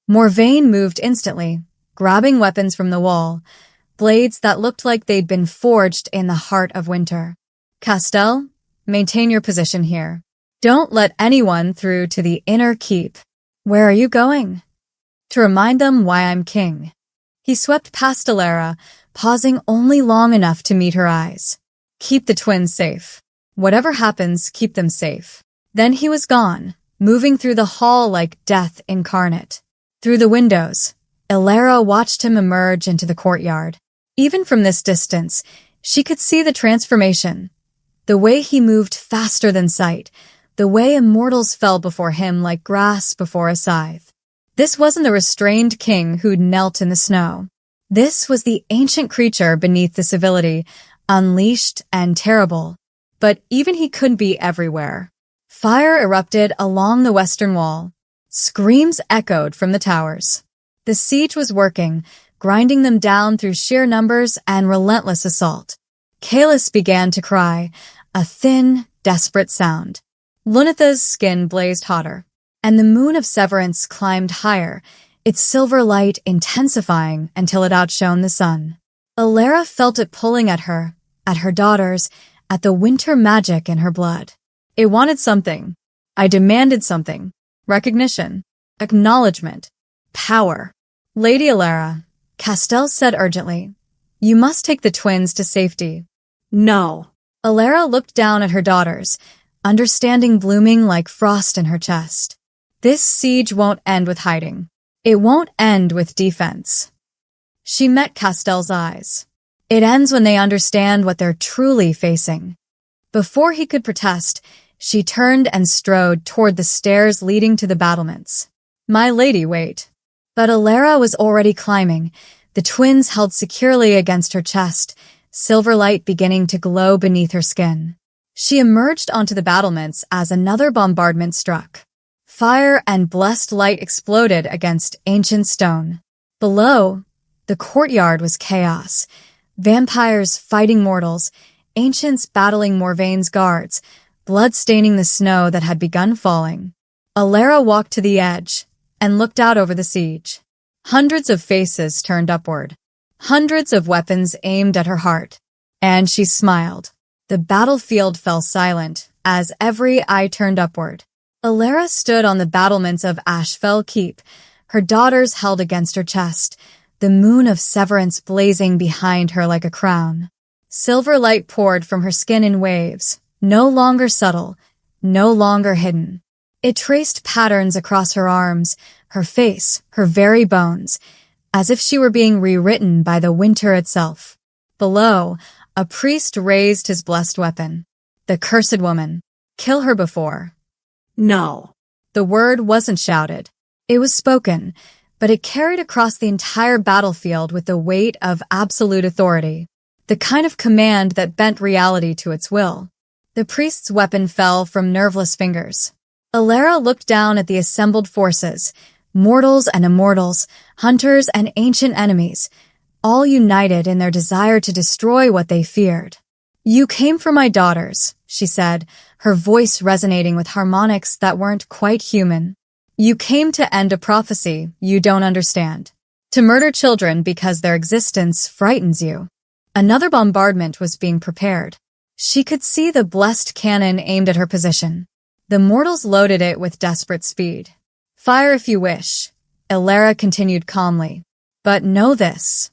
Morvain moved instantly, grabbing weapons from the wall, blades that looked like they'd been forged in the heart of winter. Castell, maintain your position here. Don't let anyone through to the inner keep. Where are you going? To remind them why I'm king. He swept past Alara, pausing only long enough to meet her eyes. Keep the twins safe. Whatever happens, keep them safe. Then he was gone, moving through the hall like death incarnate. Through the windows, Alara watched him emerge into the courtyard. Even from this distance, she could see the transformation. The way he moved faster than sight, the way immortals fell before him like grass before a scythe. This wasn't the restrained king who'd knelt in the snow. This was the ancient creature beneath the civility, unleashed and terrible. But even he couldn't be everywhere. Fire erupted along the western wall. Screams echoed from the towers. The siege was working, grinding them down through sheer numbers and relentless assault. Kalis began to cry, a thin, desperate sound. Lunitha's skin blazed hotter, and the moon of Severance climbed higher, its silver light intensifying until it outshone the sun. Alara felt it pulling at her daughters, at the winter magic in her blood. It wanted something. I demanded something. Recognition. Acknowledgement. Power. Lady Alara, Castell said urgently, you must take the twins to safety.
No.
Alara looked down at her daughters, understanding blooming like frost in her chest. This siege won't end with hiding. It won't end with defense. She met Castell's eyes. It ends when they understand what they're truly facing. Before he could protest, she turned and strode toward the stairs leading to the battlements. My lady, wait. But Alara was already climbing, the twins held securely against her chest, silver light beginning to glow beneath her skin. She emerged onto the battlements as another bombardment struck. Fire and blessed light exploded against ancient stone. Below, the courtyard was chaos. Vampires fighting mortals, ancients battling Morvain's guards, blood staining the snow that had begun falling. Alara walked to the edge and looked out over the siege. Hundreds of faces turned upward. Hundreds of weapons aimed at her heart. And she smiled. The battlefield fell silent as every eye turned upward. Alara stood on the battlements of Ashfell Keep, her daughters held against her chest, the moon of Severance blazing behind her like a crown. Silver light poured from her skin in waves, no longer subtle, no longer hidden. It traced patterns across her arms, her face, her very bones, as if she were being rewritten by the winter itself. Below, a priest raised his blessed weapon. The cursed woman. Kill her before.
No.
The word wasn't shouted. It was spoken, but it carried across the entire battlefield with the weight of absolute authority, the kind of command that bent reality to its will. The priest's weapon fell from nerveless fingers. Alara looked down at the assembled forces, mortals and immortals, hunters and ancient enemies, all united in their desire to destroy what they feared. "You came for my daughters," she said, her voice resonating with harmonics that weren't quite human. "You came to end a prophecy you don't understand. To murder children because their existence frightens you." Another bombardment was being prepared. She could see the blessed cannon aimed at her position. The mortals loaded it with desperate speed. "Fire if you wish," Alara continued calmly. "But know this."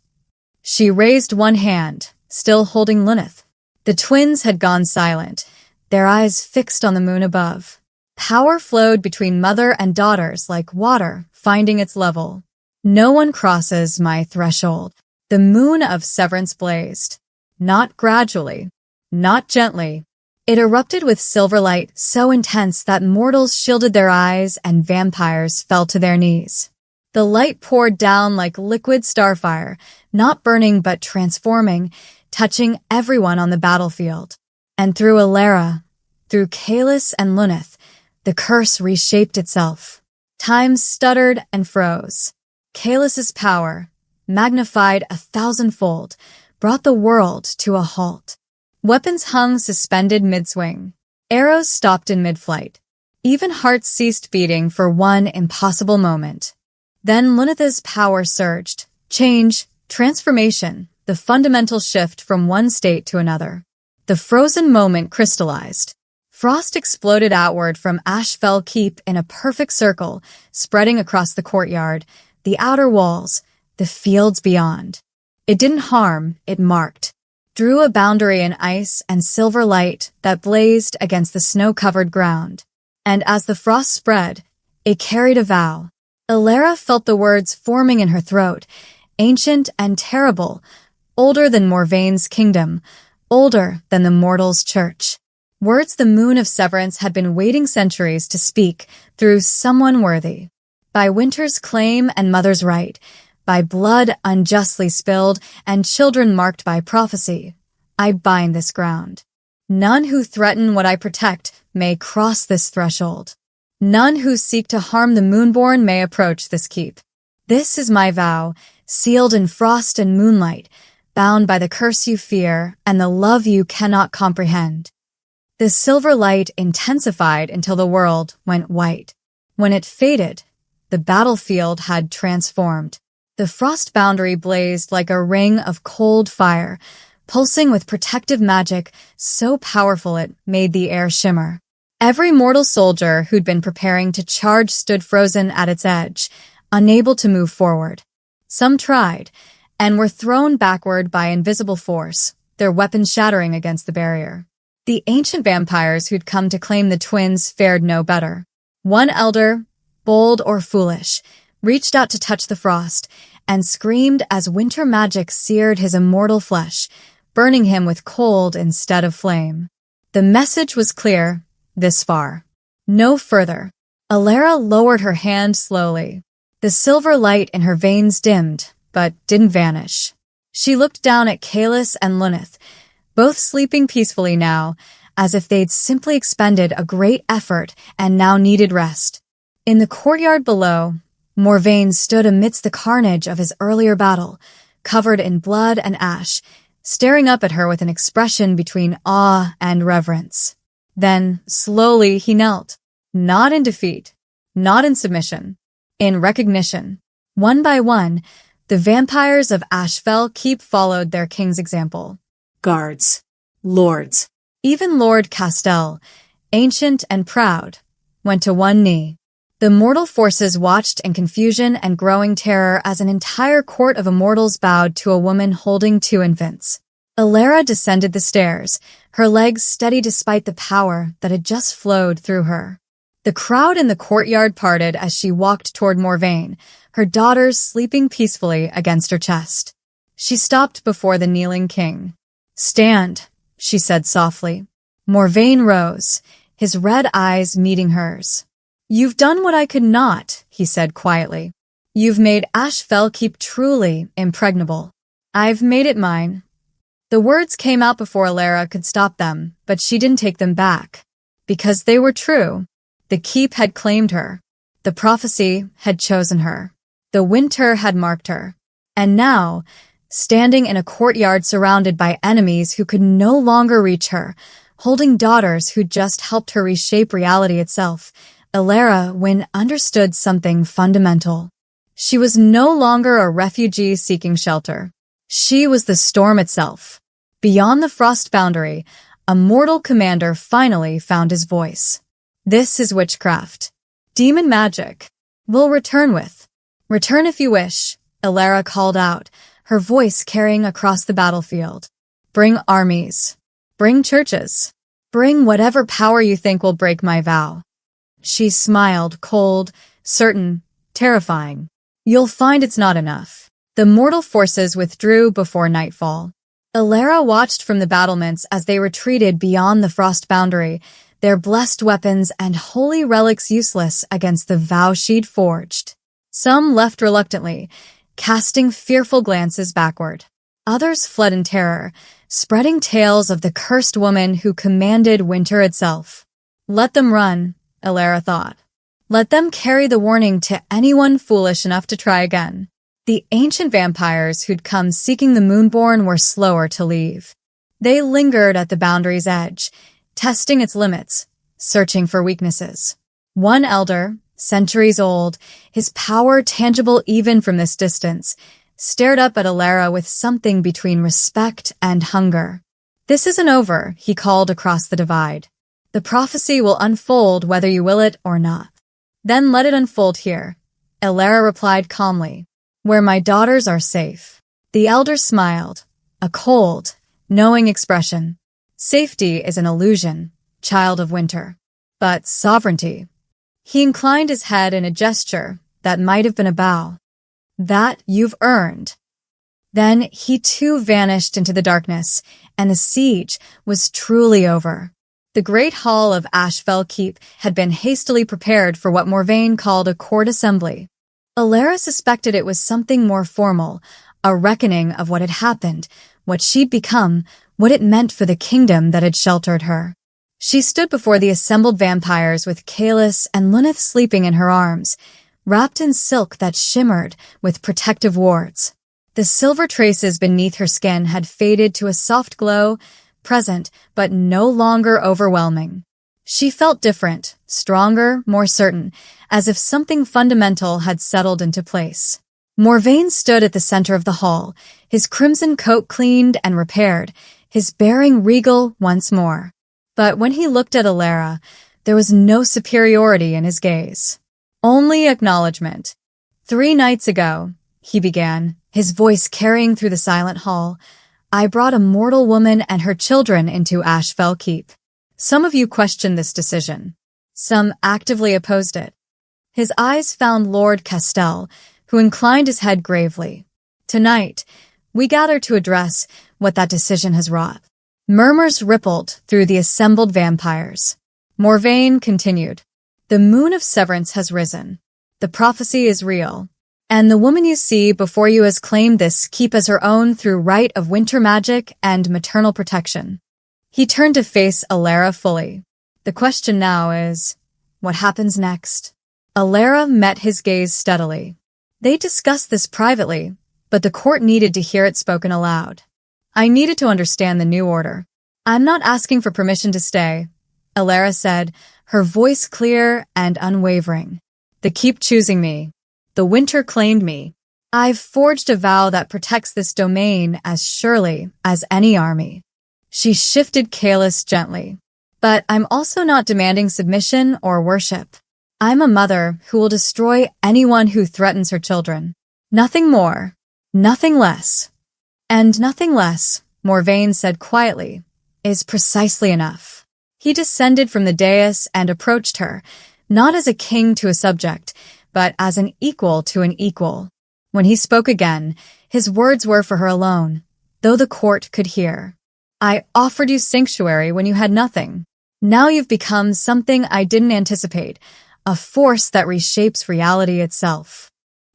She raised one hand, still holding Luneth. The twins had gone silent, their eyes fixed on the moon above. Power flowed between mother and daughters like water finding its level. "No one crosses my threshold." The moon of severance blazed. Not gradually, not gently. It erupted with silver light so intense that mortals shielded their eyes and vampires fell to their knees. The light poured down like liquid starfire, not burning but transforming, touching everyone on the battlefield. And through Alara, through Kalis and Luneth, the curse reshaped itself. Time stuttered and froze. Kalis's power, magnified 1,000-fold, brought the world to a halt. Weapons hung suspended mid-swing. Arrows stopped in mid-flight. Even hearts ceased beating for one impossible moment. Then Luneth's power surged. Change, transformation, the fundamental shift from one state to another. The frozen moment crystallized. Frost exploded outward from Ashfell Keep in a perfect circle, spreading across the courtyard, the outer walls, the fields beyond. It didn't harm, it marked. Drew a boundary in ice and silver light that blazed against the snow-covered ground. And as the frost spread, it carried a vow. Alara felt the words forming in her throat, ancient and terrible, older than Morvaine's kingdom, older than the mortal's church. Words the moon of severance had been waiting centuries to speak through someone worthy. By winter's claim and mother's right, by blood unjustly spilled and children marked by prophecy, I bind this ground. None who threaten what I protect may cross this threshold. None who seek to harm the moonborn may approach this keep. This is my vow, sealed in frost and moonlight, bound by the curse you fear and the love you cannot comprehend. The silver light intensified until the world went white. When it faded, the battlefield had transformed. The frost boundary blazed like a ring of cold fire, pulsing with protective magic so powerful it made the air shimmer. Every mortal soldier who'd been preparing to charge stood frozen at its edge, unable to move forward. Some tried, and were thrown backward by invisible force, their weapons shattering against the barrier. The ancient vampires who'd come to claim the twins fared no better. One elder, bold or foolish, reached out to touch the frost, and screamed as winter magic seared his immortal flesh, burning him with cold instead of flame. The message was clear, this far. No further. Alara lowered her hand slowly. The silver light in her veins dimmed, but didn't vanish. She looked down at Kalis and Luneth, both sleeping peacefully now, as if they'd simply expended a great effort and now needed rest. In the courtyard below, Morvaine stood amidst the carnage of his earlier battle, covered in blood and ash, staring up at her with an expression between awe and reverence. Then, slowly, he knelt, not in defeat, not in submission, in recognition. One by one, the vampires of Ashfell Keep followed their king's example.
Guards. Lords.
Even Lord Castell, ancient and proud, went to one knee. The mortal forces watched in confusion and growing terror as an entire court of immortals bowed to a woman holding two infants. Alara descended the stairs, her legs steady despite the power that had just flowed through her. The crowd in the courtyard parted as she walked toward Morvaine, her daughters sleeping peacefully against her chest. She stopped before the kneeling king. "Stand," she said softly. Morvaine rose, his red eyes meeting hers. "You've done what I could not," he said quietly. You've made Ashfell Keep truly impregnable. I've made it mine. The words came out before Alara could stop them, but she didn't take them back. Because they were true. The keep had claimed her. The prophecy had chosen her. The winter had marked her. And now, standing in a courtyard surrounded by enemies who could no longer reach her, holding daughters who'd just helped her reshape reality itself, Alara Wynn understood something fundamental. She was no longer a refugee seeking shelter. She was the storm itself. Beyond the frost boundary, a mortal commander finally found his voice. This is witchcraft. Demon magic. We'll return with. Return if you wish, Alara called out, her voice carrying across the battlefield. Bring armies. Bring churches. Bring whatever power you think will break my vow. She smiled, cold, certain, terrifying. You'll find it's not enough. The mortal forces withdrew before nightfall. Alara watched from the battlements as they retreated beyond the frost boundary, their blessed weapons and holy relics useless against the vow she'd forged. Some left reluctantly, casting fearful glances backward. Others fled in terror, spreading tales of the cursed woman who commanded winter itself. Let them run, Alara thought. Let them carry the warning to anyone foolish enough to try again. The ancient vampires who'd come seeking the Moonborn were slower to leave. They lingered at the boundary's edge, testing its limits, searching for weaknesses. One elder, centuries old, his power tangible even from this distance, stared up at Alara with something between respect and hunger. This isn't over, he called across the divide. The prophecy will unfold whether you will it or not. Then let it unfold here, Alara replied calmly, where my daughters are safe. The elder smiled, a cold, knowing expression. Safety is an illusion, child of winter. But sovereignty. He inclined his head in a gesture that might have been a bow. That you've earned. Then he too vanished into the darkness, and the siege was truly over. The great hall of Ashfell Keep had been hastily prepared for what Morvain called a court assembly. Alara suspected it was something more formal, a reckoning of what had happened, what she'd become, what it meant for the kingdom that had sheltered her. She stood before the assembled vampires with Kalis and Luneth sleeping in her arms, wrapped in silk that shimmered with protective wards. The silver traces beneath her skin had faded to a soft glow, present but no longer overwhelming. She felt different, stronger, more certain, as if something fundamental had settled into place. Morvain stood at the center of the hall, his crimson coat cleaned and repaired, his bearing regal once more. But when he looked at Alara, there was no superiority in his gaze. Only acknowledgement. 3 nights ago, he began, his voice carrying through the silent hall, I brought a mortal woman and her children into Ashfell Keep. Some of you questioned this decision. Some actively opposed it. His eyes found Lord Castell, who inclined his head gravely. Tonight, we gather to address what that decision has wrought. Murmurs rippled through the assembled vampires. Morvain continued. The moon of severance has risen. The prophecy is real. And the woman you see before you has claimed this keep as her own through right of winter magic and maternal protection. He turned to face Alara fully. The question now is, what happens next? Alara met his gaze steadily. They discussed this privately, but the court needed to hear it spoken aloud. I needed to understand the new order. I'm not asking for permission to stay, Alara said, her voice clear and unwavering. They keep choosing me. The winter claimed me. I've forged a vow that protects this domain as surely as any army. She shifted Kalis gently. But I'm also not demanding submission or worship. I'm a mother who will destroy anyone who threatens her children. Nothing more. Nothing less. And nothing less, Morvain said quietly, is precisely enough. He descended from the dais and approached her, not as a king to a subject, but as an equal to an equal. When he spoke again, his words were for her alone, though the court could hear. I offered you sanctuary when you had nothing. Now you've become something I didn't anticipate, a force that reshapes reality itself.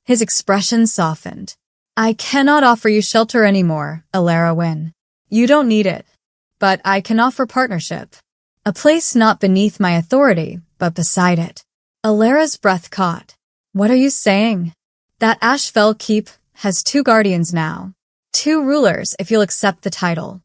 His expression softened. I cannot offer you shelter anymore, Alara Wynn. You don't need it. But I can offer partnership. A place not beneath my authority, but beside it. Alara's breath caught. What are you saying? That Ashfell Keep has 2 guardians now. 2 rulers, if you'll accept the title.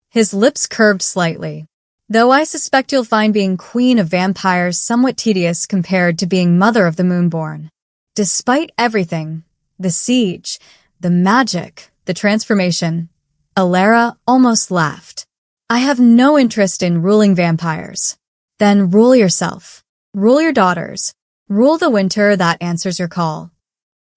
His lips curved slightly. Though I suspect you'll find being queen of vampires somewhat tedious compared to being mother of the Moonborn. Despite everything, the siege, the magic, the transformation, Alara almost laughed. I have no interest in ruling vampires. Then rule yourself. Rule your daughters. Rule the winter that answers your call.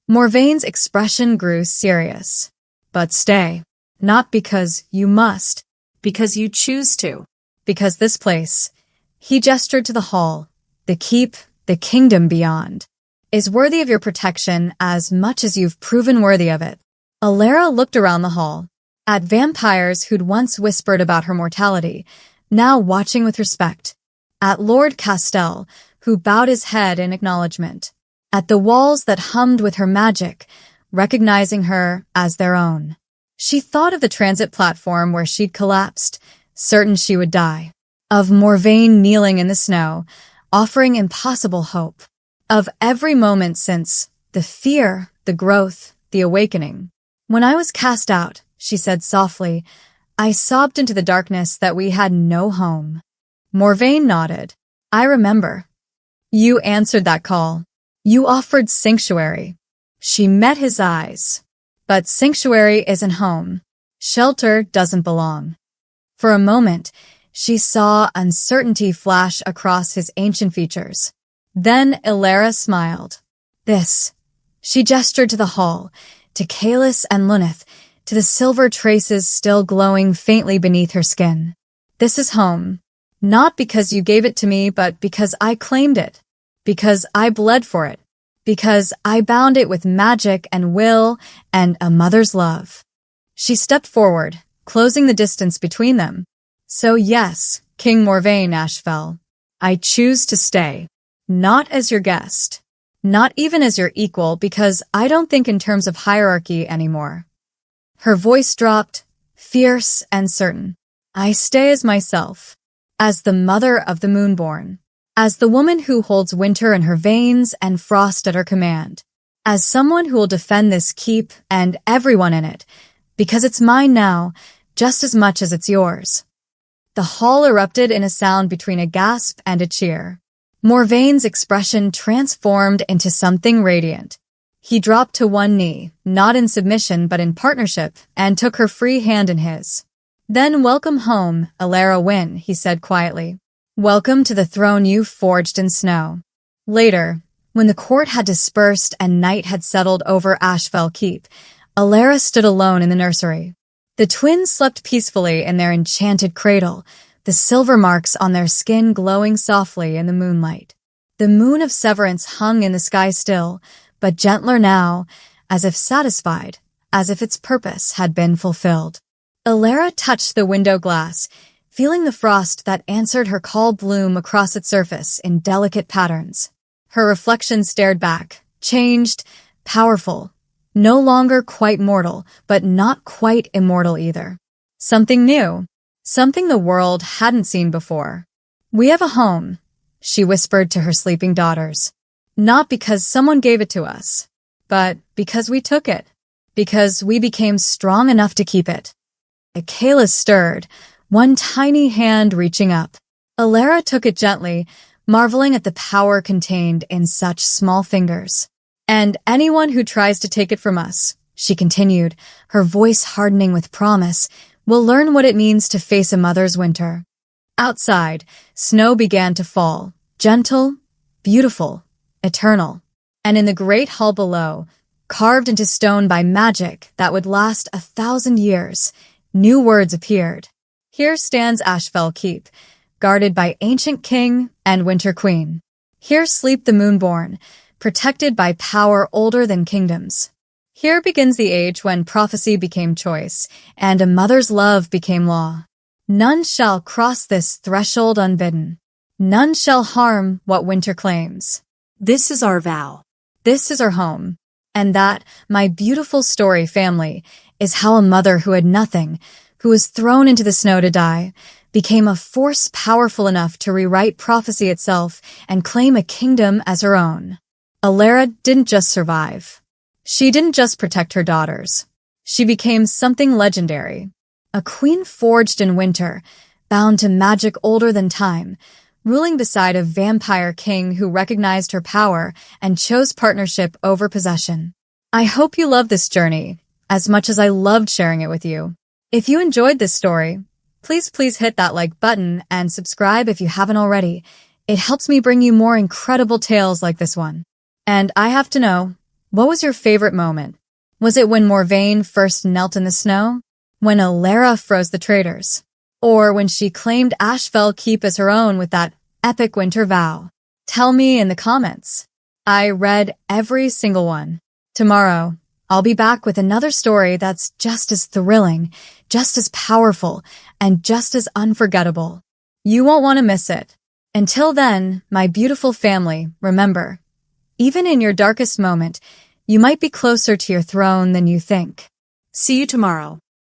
Morvaine's expression grew serious. But stay. Not because you must.
Because you choose to.
Because this place, he gestured to the hall, the keep, the kingdom beyond, is worthy of your protection as much as you've proven worthy of it. Alara looked around the hall, at vampires who'd once whispered about her mortality, now watching with respect, at Lord Castell, who bowed his head in acknowledgement, at the walls that hummed with her magic, recognizing her as their own. She thought of the transit platform where she'd collapsed, certain she would die. Of Morvaine kneeling in the snow, offering impossible hope. Of every moment since, the fear, the growth, the awakening. When I was cast out, she said softly, I sobbed into the darkness that we had no home. Morvaine nodded. I remember. You answered that call. You offered sanctuary. She met his eyes. But sanctuary isn't home. Shelter doesn't belong. For a moment, she saw uncertainty flash across his ancient features. Then Alara smiled. This. She gestured to the hall, to Kalis and Luneth, to the silver traces still glowing faintly beneath her skin. This is home. Not because you gave it to me, but because I claimed it. Because I bled for it. Because I bound it with magic and will and a mother's love. She stepped forward, closing the distance between them. So yes, King Morvaine Ashfell, I choose to stay. Not as your guest. Not even as your equal, because I don't think in terms of hierarchy anymore. Her voice dropped, fierce and certain. I stay as myself. As the mother of the Moonborn. As the woman who holds winter in her veins and frost at her command. As someone who will defend this keep and everyone in it, because it's mine now, just as much as it's yours. The hall erupted in a sound between a gasp and a cheer. Morvaine's expression transformed into something radiant. He dropped to one knee, not in submission but in partnership, and took her free hand in his. Then welcome home, Alara Wynn, he said quietly. Welcome to the throne you forged in snow. Later, when the court had dispersed and night had settled over Ashfell Keep, Alara stood alone in the nursery. The twins slept peacefully in their enchanted cradle, the silver marks on their skin glowing softly in the moonlight. The moon of severance hung in the sky still, but gentler now, as if satisfied, as if its purpose had been fulfilled. Alara touched the window glass, feeling the frost that answered her call bloom across its surface in delicate patterns. Her reflection stared back, changed, powerful, no longer quite mortal, but not quite immortal either. Something new, something the world hadn't seen before. We have a home, she whispered to her sleeping daughters. Not because someone gave it to us, but because we took it, because we became strong enough to keep it. Kalis stirred, one tiny hand reaching up. Alara took it gently, marveling at the power contained in such small fingers. And anyone who tries to take it from us, she continued, her voice hardening with promise, will learn what it means to face a mother's winter. Outside, snow began to fall, gentle, beautiful, eternal. And in the great hall below, carved into stone by magic that would last 1,000 years, new words appeared. Here stands Ashfell Keep, guarded by ancient king and winter queen. Here sleep the Moonborn, protected by power older than kingdoms. Here begins the age when prophecy became choice, and a mother's love became law. None shall cross this threshold unbidden. None shall harm what winter claims.
This is our vow.
This is our home. And that, my beautiful story, family, is how a mother who had nothing, who was thrown into the snow to die, became a force powerful enough to rewrite prophecy itself and claim a kingdom as her own. Alara didn't just survive. She didn't just protect her daughters. She became something legendary. A queen forged in winter, bound to magic older than time, ruling beside a vampire king who recognized her power and chose partnership over possession. I hope you love this journey as much as I loved sharing it with you. If you enjoyed this story, please hit that like button and subscribe if you haven't already. It helps me bring you more incredible tales like this one. And I have to know, what was your favorite moment? Was it when Morvain first knelt in the snow? When Alara froze the traitors? Or when she claimed Ashfell Keep as her own with that epic winter vow? Tell me in the comments. I read every single one. Tomorrow, I'll be back with another story that's just as thrilling, just as powerful, and just as unforgettable. You won't want to miss it. Until then, my beautiful family, remember, even in your darkest moment, you might be closer to your throne than you think.
See you tomorrow.